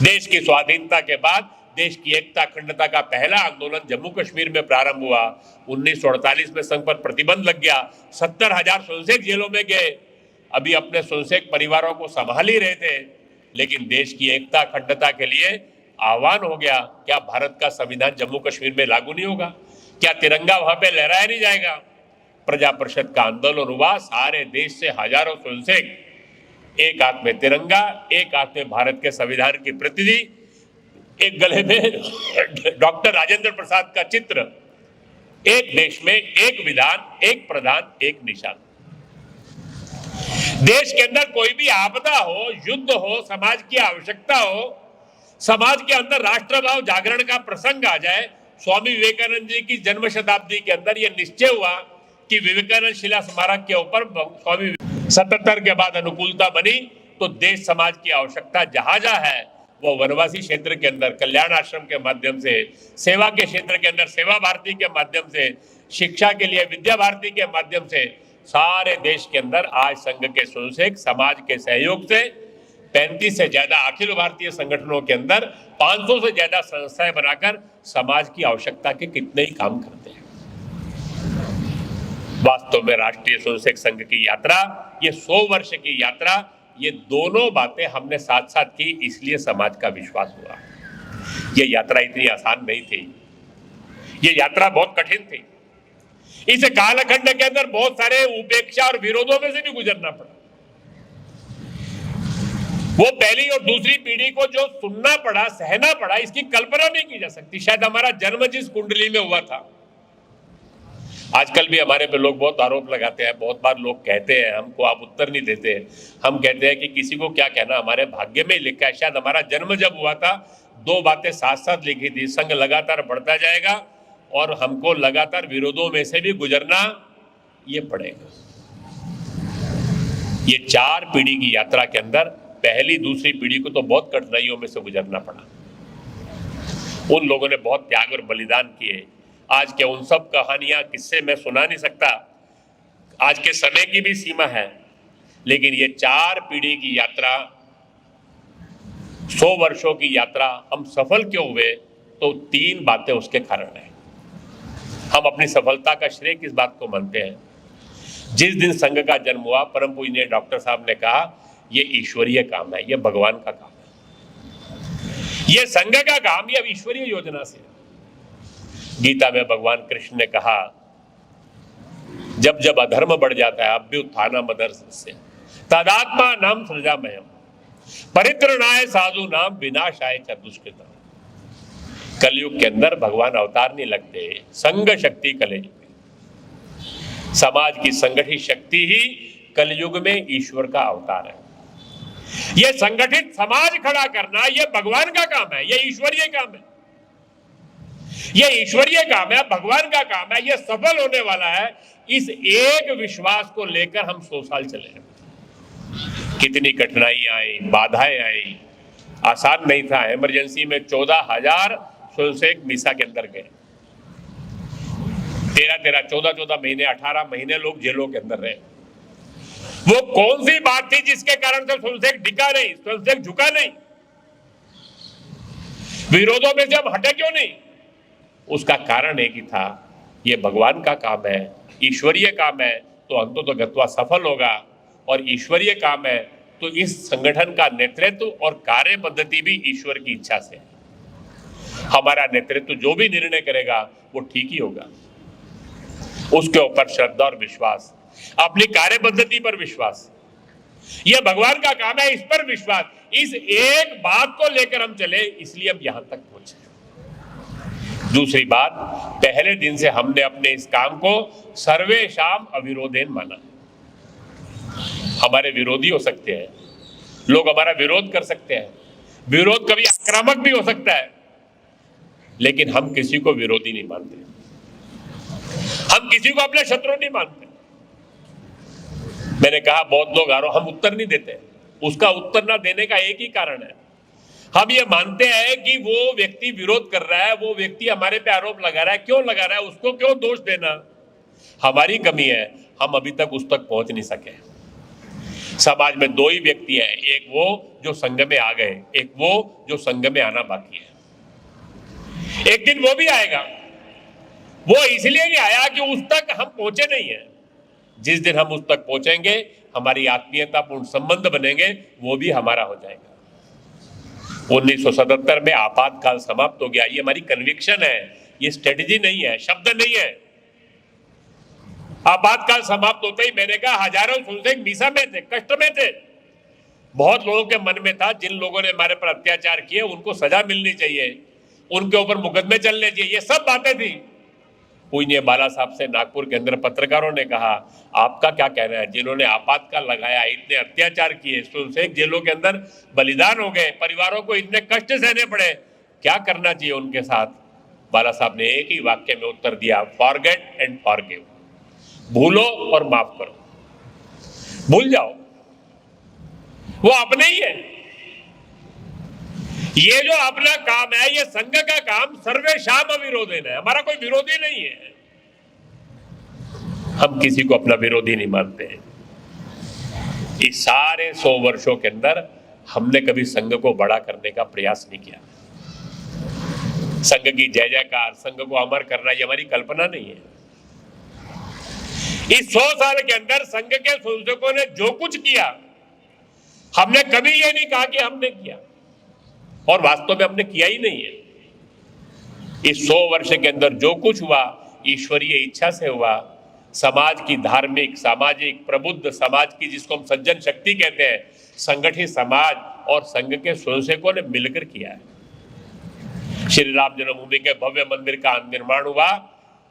देश की स्वाधीनता के बाद देश की एकता अखंडता का पहला आंदोलन जम्मू कश्मीर में प्रारंभ हुआ। 1948 में संघ पर प्रतिबंध लग गया, 70,000 स्वयंसेवक जेलों में गए। अभी अपने स्वयंसेवक परिवारों को संभाल ही रहे थे, लेकिन देश की एकता अखंडता के लिए आह्वान हो गया, क्या भारत का संविधान जम्मू कश्मीर में लागू नहीं होगा? क्या तिरंगा वहां पे लहराया नहीं जाएगा? प्रजा परिषद का आंदोलन हुआ, सारे देश से हजारों स्वयंसेवक, एक हाथ में तिरंगा, एक हाथ में भारत के संविधान की प्रतिनिधि, एक गले में डॉक्टर राजेंद्र प्रसाद का चित्र, एक देश में एक विधान, एक प्रधान, एक निशान। देश के अंदर कोई भी आपदा हो, युद्ध हो, समाज की आवश्यकता हो, समाज के अंदर राष्ट्रभाव जागरण का प्रसंग आ जाए, स्वामी विवेकानंद जी की जन्म शताब्दी के अंदर यह निश्चय हुआ कि विवेकानंद शिला स्मारक के ऊपर स्वामी 77 के बाद अनुकूलता बनी, तो देश समाज की आवश्यकता जहां जहां है, वो वनवासी क्षेत्र के अंदर कल्याण आश्रम के माध्यम से, सेवा के क्षेत्र के अंदर सेवा भारती के माध्यम से, शिक्षा के लिए विद्या भारती के माध्यम से, सारे देश के अंदर आज संघ के स्वयंसेवक समाज के सहयोग से 35 से ज्यादा अखिल भारतीय संगठनों के अंदर 500 से ज्यादा संस्थाएं बनाकर समाज की आवश्यकता के कितने ही काम करते हैं। वास्तव में राष्ट्रीय स्वयंसेवक संघ की यात्रा, ये 100 वर्ष की यात्रा, ये दोनों बातें हमने साथ साथ की, इसलिए समाज का विश्वास हुआ। ये यात्रा इतनी आसान नहीं थी, ये यात्रा बहुत कठिन थी। इस कालखंड के अंदर बहुत सारे उपेक्षा और विरोधों में से भी गुजरना पड़ा। वो पहली और दूसरी पीढ़ी को जो सुनना पड़ा, सहना पड़ा, इसकी कल्पना नहीं की जा सकती। शायद हमारा जन्म जिस कुंडली में हुआ था। आजकल भी हमारे पे लोग बहुत आरोप लगाते हैं, बहुत बार लोग कहते हैं हमको, आप उत्तर नहीं देते। हम कहते हैं कि किसी को क्या कहना, हमारे भाग्य में ही लिखा है। शायद हमारा जन्म जब हुआ था, 2 बातें साथ साथ लिखी थी, संघ लगातार बढ़ता जाएगा और हमको लगातार विरोधों में से भी गुजरना ये पड़ेगा। ये 4 पीढ़ी की यात्रा के अंदर पहली दूसरी पीढ़ी को तो बहुत कठिनाइयों में से गुजरना पड़ा। उन लोगों ने बहुत त्याग और बलिदान किए। आज के उन सब कहानियां, किस्से मैं सुना नहीं सकता, आज के समय की भी सीमा है, लेकिन ये 4 पीढ़ी की यात्रा, 100 वर्षों की यात्रा हम सफल क्यों हुए, तो 3 बातें उसके कारण हैं। हम अपनी सफलता का श्रेय किस बात को मानते हैं? जिस दिन संघ का जन्म हुआ, परम पूजनीय डॉक्टर साहब ने कहा ये ईश्वरीय काम है, ये भगवान का काम है, ये संघ का काम, ये अब ईश्वरीय योजना से। गीता में भगवान कृष्ण ने कहा, जब जब अधर्म बढ़ जाता है, अभ्युत्थानम् अधर्मस्य तदात्मानं सृजाम्यहम् परित्राणाय साधूनां विनाशाय च दुष्कृताम्। कलयुग के अंदर भगवान अवतार नहीं लगते, संघ शक्ति कलयुग, समाज की संगठित शक्ति ही कलयुग में ईश्वर का अवतार है। यह संगठित समाज खड़ा करना यह भगवान का काम है, यह ईश्वरीय काम है, यह ईश्वरीय काम है, भगवान का काम है। यह सफल होने वाला है। इस एक विश्वास को लेकर हम 100 साल चले हैं। कितनी कठिनाइयां आई, बाधाएं आई, आसान नहीं था। इमरजेंसी में 14,000 स्वयंसेवक मीसा के अंदर गए, 13 14 महीने, 18 महीने लोग जेलों के अंदर रहे। वो कौन सी बात थी जिसके कारण से स्वयंसेवक टिका नहीं, स्वयंसेवक झुका नहीं? विरोधों में से हम हटे क्यों नहीं? उसका कारण एक ही था, ये भगवान का काम है, ईश्वरीय काम है, तो अंततः गत्वा सफल होगा। और ईश्वरीय काम है तो इस संगठन का नेतृत्व और कार्य पद्धति भी ईश्वर की इच्छा से है। हमारा नेतृत्व जो भी निर्णय करेगा वो ठीक ही होगा। उसके ऊपर श्रद्धा और विश्वास, अपनी कार्य पद्धति पर विश्वास, यह भगवान का काम है, इस पर विश्वास। इस एक बात को लेकर हम चले, इसलिए हम यहां तक पहुंचे। दूसरी बात, पहले दिन से हमने अपने इस काम को सर्वेशाम अविरोधेन माना। हमारे विरोधी हो सकते हैं, लोग हमारा विरोध कर सकते हैं, विरोध कभी आक्रामक भी हो सकता है, लेकिन हम किसी को विरोधी नहीं मानते, हम किसी को अपने शत्रु नहीं मानते। मैंने कहा बहुत लोग हम उत्तर नहीं देते, उसका उत्तर ना देने का एक ही कारण है, हम ये मानते हैं कि वो व्यक्ति विरोध कर रहा है, वो व्यक्ति हमारे पे आरोप लगा रहा है, क्यों लगा रहा है, उसको क्यों दोष देना? हमारी कमी है, हम अभी तक उस तक पहुंच नहीं सके। समाज में दो ही व्यक्ति हैं, एक वो जो संघ में आ गए, एक वो जो संघ में आना बाकी है। एक दिन वो भी आएगा, वो इसलिए नहीं आया कि उस तक हम पहुंचे नहीं है। जिस दिन हम उस तक पहुंचेंगे, हमारी आत्मीयतापूर्ण संबंध बनेंगे, वो भी हमारा हो जाएगा। 1977 में आपातकाल समाप्त हो गया, ये हमारी कन्विक्शन है, ये स्ट्रेटेजी नहीं है, शब्द नहीं है। आपातकाल समाप्त होते ही मैंने कहा हजारों स्वयंसेवक मीसा में थे, कष्ट में थे। बहुत लोगों के मन में था, जिन लोगों ने हमारे पर अत्याचार किए उनको सजा मिलनी चाहिए, उनके ऊपर मुकदमे चलने चाहिए, ये सब बातें थी। पूज्य बाला साहब से नागपुर के अंदर पत्रकारों ने कहा, आपका क्या कहना है, जिन्होंने आपातकाल लगाया, इतने अत्याचार किए, स्वयंसेवक जेलों के अंदर बलिदान हो गए, परिवारों को इतने कष्ट सहने पड़े, क्या करना चाहिए उनके साथ? बाला साहब ने एक ही वाक्य में उत्तर दिया, फॉरगेट एंड फॉरगिव, भूलो और माफ करो। भूल जाओ, वो अपने ही है। ये जो अपना काम है, ये संघ का काम सर्वेशाम अविरोधेन है, हमारा कोई विरोधी नहीं है। हम किसी को अपना विरोधी नहीं मानते हैं। इस सारे 100 वर्षों के अंदर हमने कभी संघ को बड़ा करने का प्रयास नहीं किया। संघ की जय जयकार, संघ को अमर करना, ये हमारी कल्पना नहीं है। इस 100 साल के अंदर संघ के स्वयंसेवकों ने जो कुछ किया, हमने कभी ये नहीं कहा कि हमने किया, और वास्तव में हमने किया ही नहीं है। इस 100 वर्ष के अंदर जो कुछ हुआ, ईश्वरीय इच्छा से हुआ। समाज की धार्मिक, सामाजिक, प्रबुद्ध समाज की, जिसको हम सज्जन शक्ति कहते हैं, संगठित समाज और संघ के स्वयंसेवकों ने मिलकर किया है। श्री राम जन्मभूमि के भव्य मंदिर का निर्माण हुआ,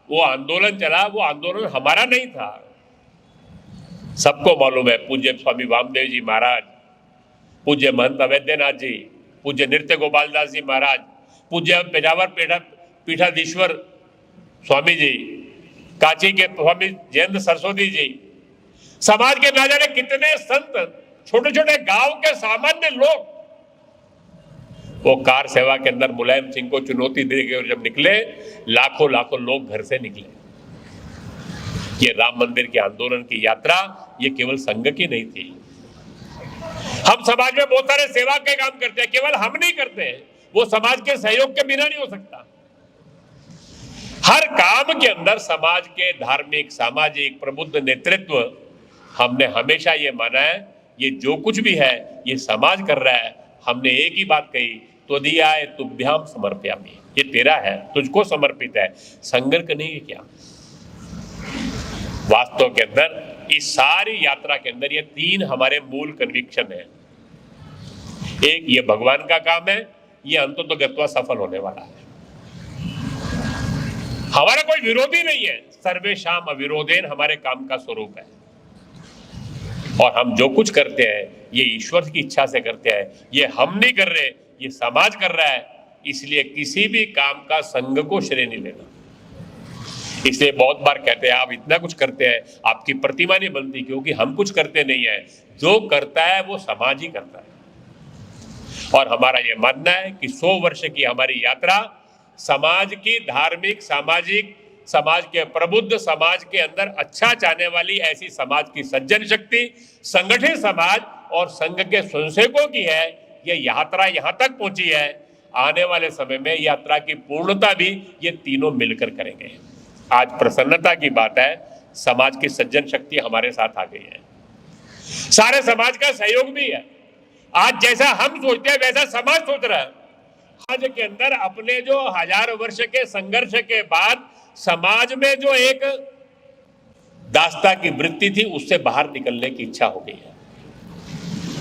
वो आंदोलन चला, वो आंदोलन हमारा नहीं था। सबको मालूम है, पूज्य स्वामी वामदेव जी महाराज, पूज्य महंत अवैद्यनाथ जी, पूज्य नृत्य गोपाल दास जी महाराज, पूज्य पेजावर पीठाधीश्वर स्वामी जी, काची के स्वामी जयंत सरस्वती जी, समाज के ना जाने कितने संत, छोटे छोटे गांव के सामान्य लोग, वो कार सेवा के अंदर मुलायम सिंह को चुनौती देकर जब निकले, लाखों लाखों लोग घर से निकले। ये राम मंदिर के आंदोलन की यात्रा, ये केवल संघ की नहीं थी। हम समाज में बहुत सारे सेवा के काम करते हैं, केवल हम नहीं करते, वो समाज के सहयोग के बिना नहीं हो सकता। हर काम के अंदर समाज के धार्मिक, सामाजिक, प्रबुद्ध नेतृत्व, हमने हमेशा ये माना है, ये जो कुछ भी है ये समाज कर रहा है। हमने एक ही बात कही, त्वदीयाय तुभ्याम समर्पयामि, ये तेरा है, तुझको समर्पित है, संघर्ष नहीं है क्या? वास्तव के अंदर इस सारी यात्रा के अंदर ये 3 हमारे मूल कन्विक्शन है। एक, ये भगवान का काम है, ये अंततः गत्वा सफल होने वाला है। हमारा कोई विरोधी नहीं है, सर्वेशाम अविरोधेन हमारे काम का स्वरूप है। और हम जो कुछ करते हैं ये ईश्वर की इच्छा से करते हैं, ये हम नहीं कर रहे, ये समाज कर रहा है। इसलिए किसी भी काम का संघ को श्रेय नहीं लेना। इसलिए बहुत बार कहते हैं आप इतना कुछ करते हैं, आपकी प्रतिमा नहीं बनती, क्योंकि हम कुछ करते नहीं है, जो करता है वो समाज ही करता है। और हमारा ये मानना है कि 100 वर्ष की हमारी यात्रा समाज की धार्मिक, सामाजिक, समाज के प्रबुद्ध, समाज के अंदर अच्छा चाहने वाली ऐसी समाज की सज्जन शक्ति, संगठित समाज और संघ के स्वयंसेवकों की है। ये यात्रा यहां तक पहुंची है। आने वाले समय में यात्रा की पूर्णता भी ये तीनों मिलकर करेंगे। आज प्रसन्नता की बात है, समाज की सज्जन शक्ति हमारे साथ आ गई है, सारे समाज का सहयोग भी है। आज जैसा हम सोचते हैं वैसा समाज सोच रहा है। समाज के अंदर अपने जो 1000 वर्ष के संघर्ष के बाद समाज में जो एक दास्ता की वृत्ति थी, उससे बाहर निकलने की इच्छा हो गई है।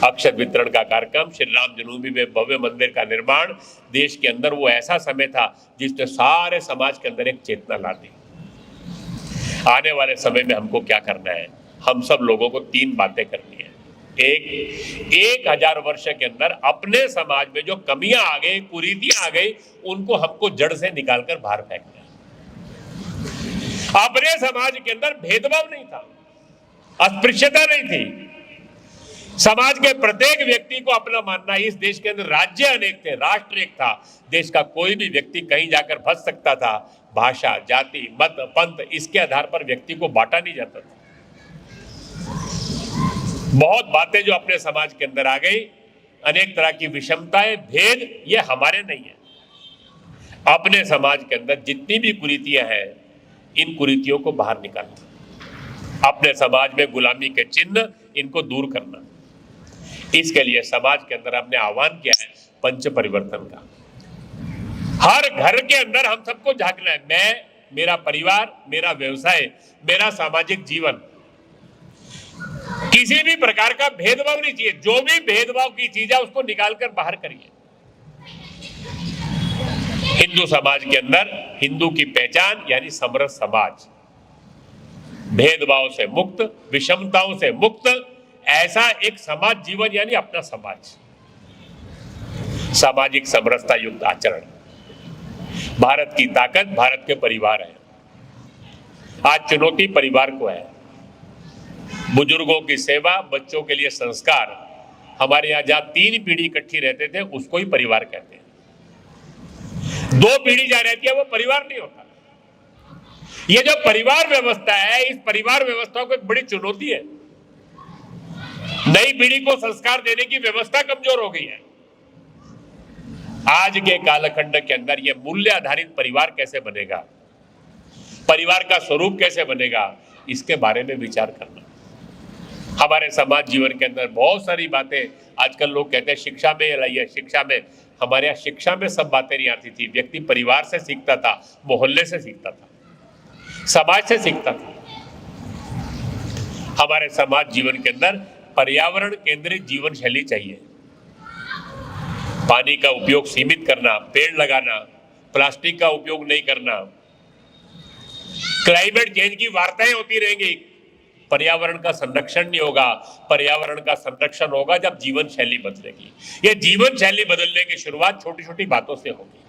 अक्षय वितरण का कार्यक्रम, श्री राम जन्मभूमि में भव्य मंदिर का निर्माण, देश के अंदर वो ऐसा समय था जिसने सारे समाज के अंदर एक चेतना ला दी। आने वाले समय में हमको क्या करना है? हम सब लोगों को 3 बातें करनी है। एक 1000 वर्ष के अंदर अपने समाज में जो कमियां आ गई, कुरीतियां आ गई, उनको हमको जड़ से निकालकर बाहर फेंकना है। अपने समाज के अंदर भेदभाव नहीं था, अस्पृश्यता नहीं थी। समाज के प्रत्येक व्यक्ति को अपना मानना। इस देश के अंदर राज्य अनेक थे, राष्ट्र एक था। देश का कोई भी व्यक्ति कहीं जाकर फंस सकता था। भाषा, जाति, मत, पंथ, इसके आधार पर व्यक्ति को बांटा नहीं जाता था। बहुत बातें जो अपने समाज के अंदर आ गई, अनेक तरह की विषमताएं, भेद, ये हमारे नहीं है। अपने समाज के अंदर जितनी भी कुरीतियां हैं, इन कुरीतियों को बाहर निकालना। अपने समाज में गुलामी के चिन्ह, इनको दूर करना। इसके लिए समाज के अंदर हमने आह्वान किया है पंच परिवर्तन का। हर घर के अंदर हम सबको झांकना है। मैं, मेरा परिवार, मेरा व्यवसाय, मेरा सामाजिक जीवन, किसी भी प्रकार का भेदभाव नहीं चाहिए। जो भी भेदभाव की चीज है उसको निकालकर बाहर करिए। हिंदू समाज के अंदर हिंदू की पहचान यानी समरस समाज, भेदभाव से मुक्त, विषमताओं से मुक्त, ऐसा एक समाज जीवन यानी अपना समाज। सामाजिक समरसता युक्त आचरण। भारत की ताकत भारत के परिवार है। आज चुनौती परिवार को है। बुजुर्गों की सेवा, बच्चों के लिए संस्कार। हमारे यहाँ जहां 3 पीढ़ी इकट्ठी रहते थे उसको ही परिवार कहते हैं। 2 पीढ़ी जहां रहती है वो परिवार नहीं होता। ये जो परिवार व्यवस्था है, इस परिवार व्यवस्था को एक बड़ी चुनौती है। नई पीढ़ी को संस्कार देने की व्यवस्था कमजोर हो गई है। आज के कालखंड के अंदर ये मूल्य आधारित परिवार कैसे बनेगा, परिवार का स्वरूप कैसे बनेगा, इसके बारे में विचार करना। हमारे समाज जीवन के अंदर बहुत सारी बातें आजकल लोग कहते हैं शिक्षा में ये लाइए, शिक्षा में। हमारे यहाँ शिक्षा में सब बातें नहीं आती थी। व्यक्ति परिवार से सीखता था, मोहल्ले से सीखता था, समाज से सीखता था। हमारे समाज जीवन के अंदर पर्यावरण केंद्रित जीवन शैली चाहिए। पानी का उपयोग सीमित करना, पेड़ लगाना, प्लास्टिक का उपयोग नहीं करना। क्लाइमेट चेंज की वार्ताएं होती रहेंगी, पर्यावरण का संरक्षण नहीं होगा। पर्यावरण का संरक्षण होगा जब जीवन शैली बदलेगी। ये जीवन शैली बदलने की शुरुआत छोटी छोटी बातों से होगी।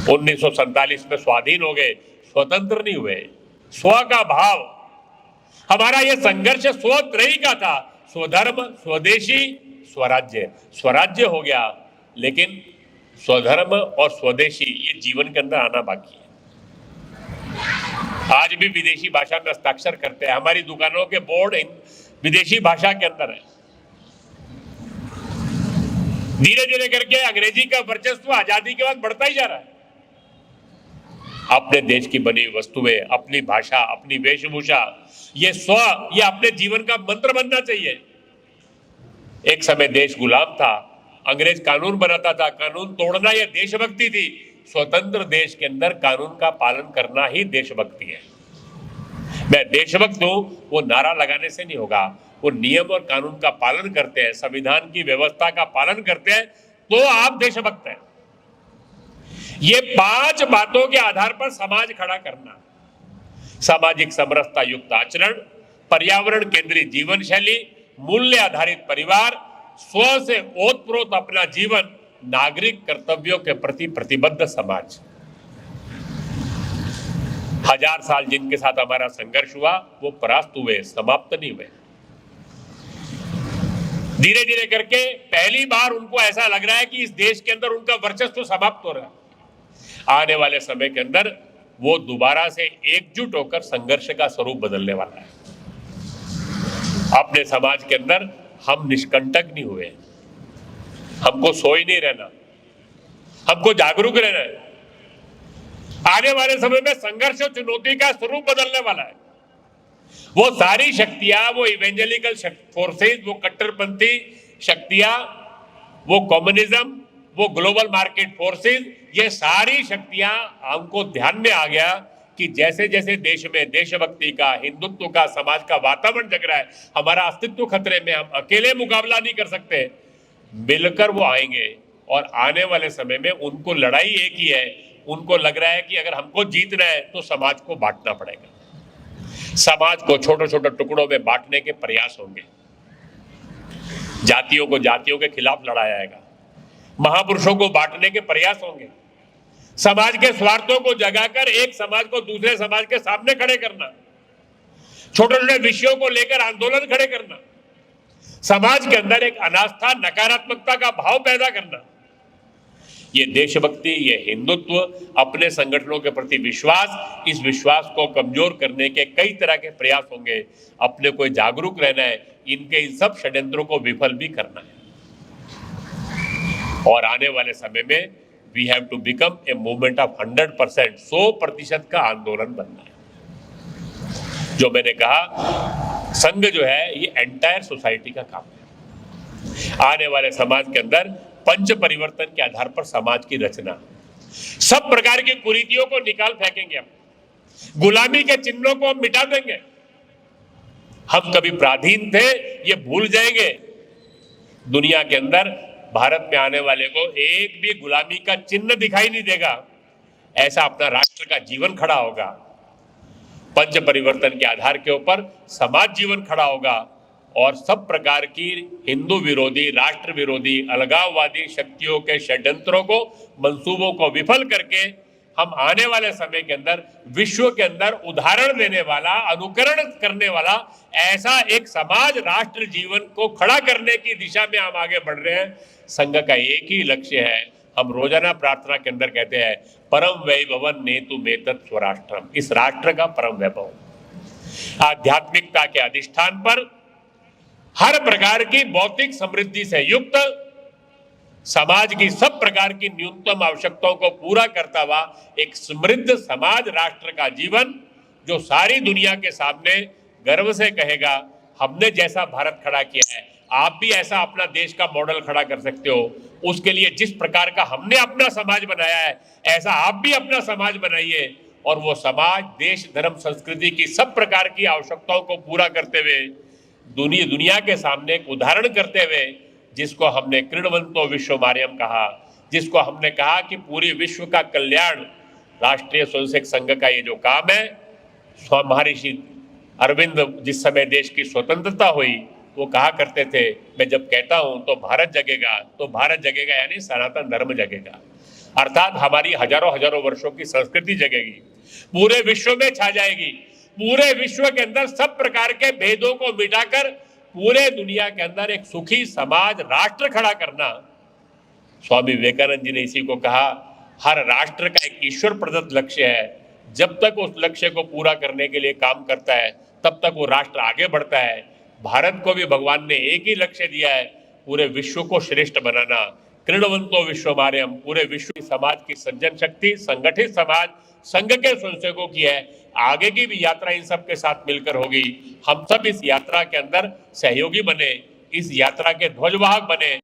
1947 में स्वाधीन हो गए, स्वतंत्र नहीं हुए। स्व का भाव, हमारा ये संघर्ष स्वत्रयी का था। स्वधर्म, स्वदेशी, स्वराज्य। स्वराज्य हो गया, लेकिन स्वधर्म और स्वदेशी ये जीवन के अंदर आना बाकी है। आज भी विदेशी भाषा में हस्ताक्षर करते हैं। हमारी दुकानों के बोर्ड विदेशी भाषा के अंदर है। धीरे धीरे करके अंग्रेजी का वर्चस्व आजादी के बाद बढ़ता ही जा रहा है। अपने देश की बनी वस्तुएं, अपनी भाषा, अपनी वेशभूषा, ये ये अपने जीवन का मंत्र बनना चाहिए। एक समय देश गुलाम था, अंग्रेज कानून बनाता था, कानून तोड़ना यह देशभक्ति थी। स्वतंत्र देश के अंदर कानून का पालन करना ही देशभक्ति है। मैं देशभक्त हूं, वो नारा लगाने से नहीं होगा। वो नियम और कानून का पालन करते हैं, संविधान की व्यवस्था का पालन करते हैं, तो आप देशभक्त हैं। ये 5 बातों के आधार पर समाज खड़ा करना: सामाजिक समरसता युक्त आचरण, पर्यावरण केंद्रित जीवन शैली, मूल्य आधारित परिवार, स्व से ओतप्रोत अपना जीवन, नागरिक कर्तव्यों के प्रति प्रतिबद्ध समाज। 1000 साल जिनके साथ हमारा संघर्ष हुआ वो परास्त हुए, समाप्त नहीं हुए। धीरे धीरे करके पहली बार उनको ऐसा लग रहा है कि इस देश के अंदर उनका वर्चस्व समाप्त हो रहा है। आने वाले समय के अंदर वो दोबारा से एकजुट होकर संघर्ष का स्वरूप बदलने वाला है। अपने समाज के अंदर हम निष्कंटक नहीं हुए, हमको सोई नहीं रहना, हमको जागरूक रहना है। आने वाले समय में संघर्ष और चुनौती का स्वरूप बदलने वाला है। वो सारी शक्तियां, वो इवेंजेलिकल फोर्सेस, वो कट्टरपंथी शक्तियां, वो कम्युनिज्म, वो ग्लोबल मार्केट फोर्सेस, ये सारी शक्तियां हमको ध्यान में आ गया कि जैसे जैसे देश में देशभक्ति का, हिंदुत्व का, समाज का वातावरण जग रहा है, हमारा अस्तित्व खतरे में, हम अकेले मुकाबला नहीं कर सकते, मिलकर वो आएंगे। और आने वाले समय में उनको लड़ाई एक ही है, उनको लग रहा है कि अगर हमको जीतना है तो समाज को बांटना पड़ेगा। समाज को छोटे छोटे टुकड़ों में बांटने के प्रयास होंगे, जातियों को जातियों के खिलाफ लड़ाया जाएगा, महापुरुषों को बांटने के प्रयास होंगे, समाज के स्वार्थों को जगाकर एक समाज को दूसरे समाज के सामने खड़े करना, छोटे छोटे विषयों को लेकर आंदोलन खड़े करना, समाज के अंदर एक अनास्था, नकारात्मकता का भाव पैदा करना। ये देशभक्ति, ये हिंदुत्व, अपने संगठनों के प्रति विश्वास, इस विश्वास को कमजोर करने के कई तरह के प्रयास होंगे। अपने को जागरूक रहना है, इनके इन सब षड्यंत्रों को विफल भी करना है। और आने वाले समय में we have to become a movement of 100%, 100% का आंदोलन बनना है। जो मैंने कहा, संघ जो है ये एंटायर सोसाइटी का काम है। आने वाले समाज के अंदर पंच परिवर्तन के आधार पर समाज की रचना, सब प्रकार की कुरीतियों को निकाल फेंकेंगे हम, गुलामी के चिन्हों को हम मिटा देंगे। हम कभी पराधीन थे ये भूल जाएंगे। दुनिया के अंदर भारत में आने वाले को एक भी गुलामी का चिन्ह दिखाई नहीं देगा। ऐसा अपना राष्ट्र का जीवन खड़ा होगा। पंच परिवर्तन के आधार के ऊपर समाज जीवन खड़ा होगा और सब प्रकार की हिंदू विरोधी, राष्ट्र विरोधी, अलगाववादी शक्तियों के षड्यंत्रों को, मंसूबों को विफल करके हम आने वाले समय के अंदर विश्व के अंदर उदाहरण देने वाला, अनुकरण करने वाला ऐसा एक समाज, राष्ट्र जीवन को खड़ा करने की दिशा में हम आगे बढ़ रहे हैं। संघ का एक ही लक्ष्य है, हम रोजाना प्रार्थना के अंदर कहते हैं, परम वैभवन नेतु मेतत् स्वराष्ट्रम, इस राष्ट्र का परम वैभव। आध्यात्मिकता के अधिष्ठान पर हर प्रकार की भौतिक समृद्धि से युक्त, समाज की सब प्रकार की न्यूनतम आवश्यकताओं को पूरा करता हुआ एक समृद्ध समाज, राष्ट्र का जीवन, जो सारी दुनिया के सामने गर्व से कहेगा, हमने जैसा भारत खड़ा किया है, आप भी ऐसा अपना देश का मॉडल खड़ा कर सकते हो। उसके लिए जिस प्रकार का हमने अपना समाज बनाया है, ऐसा आप भी अपना समाज बनाइए। और वो समाज देश, धर्म, संस्कृति की सब प्रकार की आवश्यकताओं को पूरा करते हुए दुनिया के सामने एक उदाहरण करते हुए, जिसको हमने कृणवंतो विश्वमार्यम कहा, जिसको हमने कहा कि पूरी विश्व का कल्याण राष्ट्रीय स्वयंसेवक संघ का ये जो काम है। महर्षि अरविंद जिस समय देश की स्वतंत्रता हुई, वो कहा करते थे, मैं जब कहता हूं तो भारत जगेगा, तो भारत जगेगा यानी सनातन धर्म जगेगा, अर्थात हमारी हजारों हजारों वर्षों की संस्कृति जगेगी, पूरे विश्व में छा जाएगी। पूरे विश्व के अंदर सब प्रकार के भेदों को मिटाकर पूरे दुनिया के अंदर एक सुखी समाज, राष्ट्र खड़ा करना। स्वामी विवेकानंद जी ने इसी को कहा, हर राष्ट्र का एक ईश्वर प्रदत्त लक्ष्य है। जब तक उस लक्ष्य को पूरा करने के लिए काम करता है, तब तक वो राष्ट्र आगे बढ़ता है। भारत को भी भगवान ने एक ही लक्ष्य दिया है, पूरे विश्व को श्रेष्ठ बनाना। कृणवंतो विश्वमार्यम, पूरे विश्व की समाज की सज्जन शक्ति, संगठित समाज, संघ के स्वयंसेवकों की है। आगे की भी यात्रा इन सब के साथ मिलकर होगी। हम सब इस यात्रा के अंदर सहयोगी बने, इस यात्रा के ध्वजवाहक बने।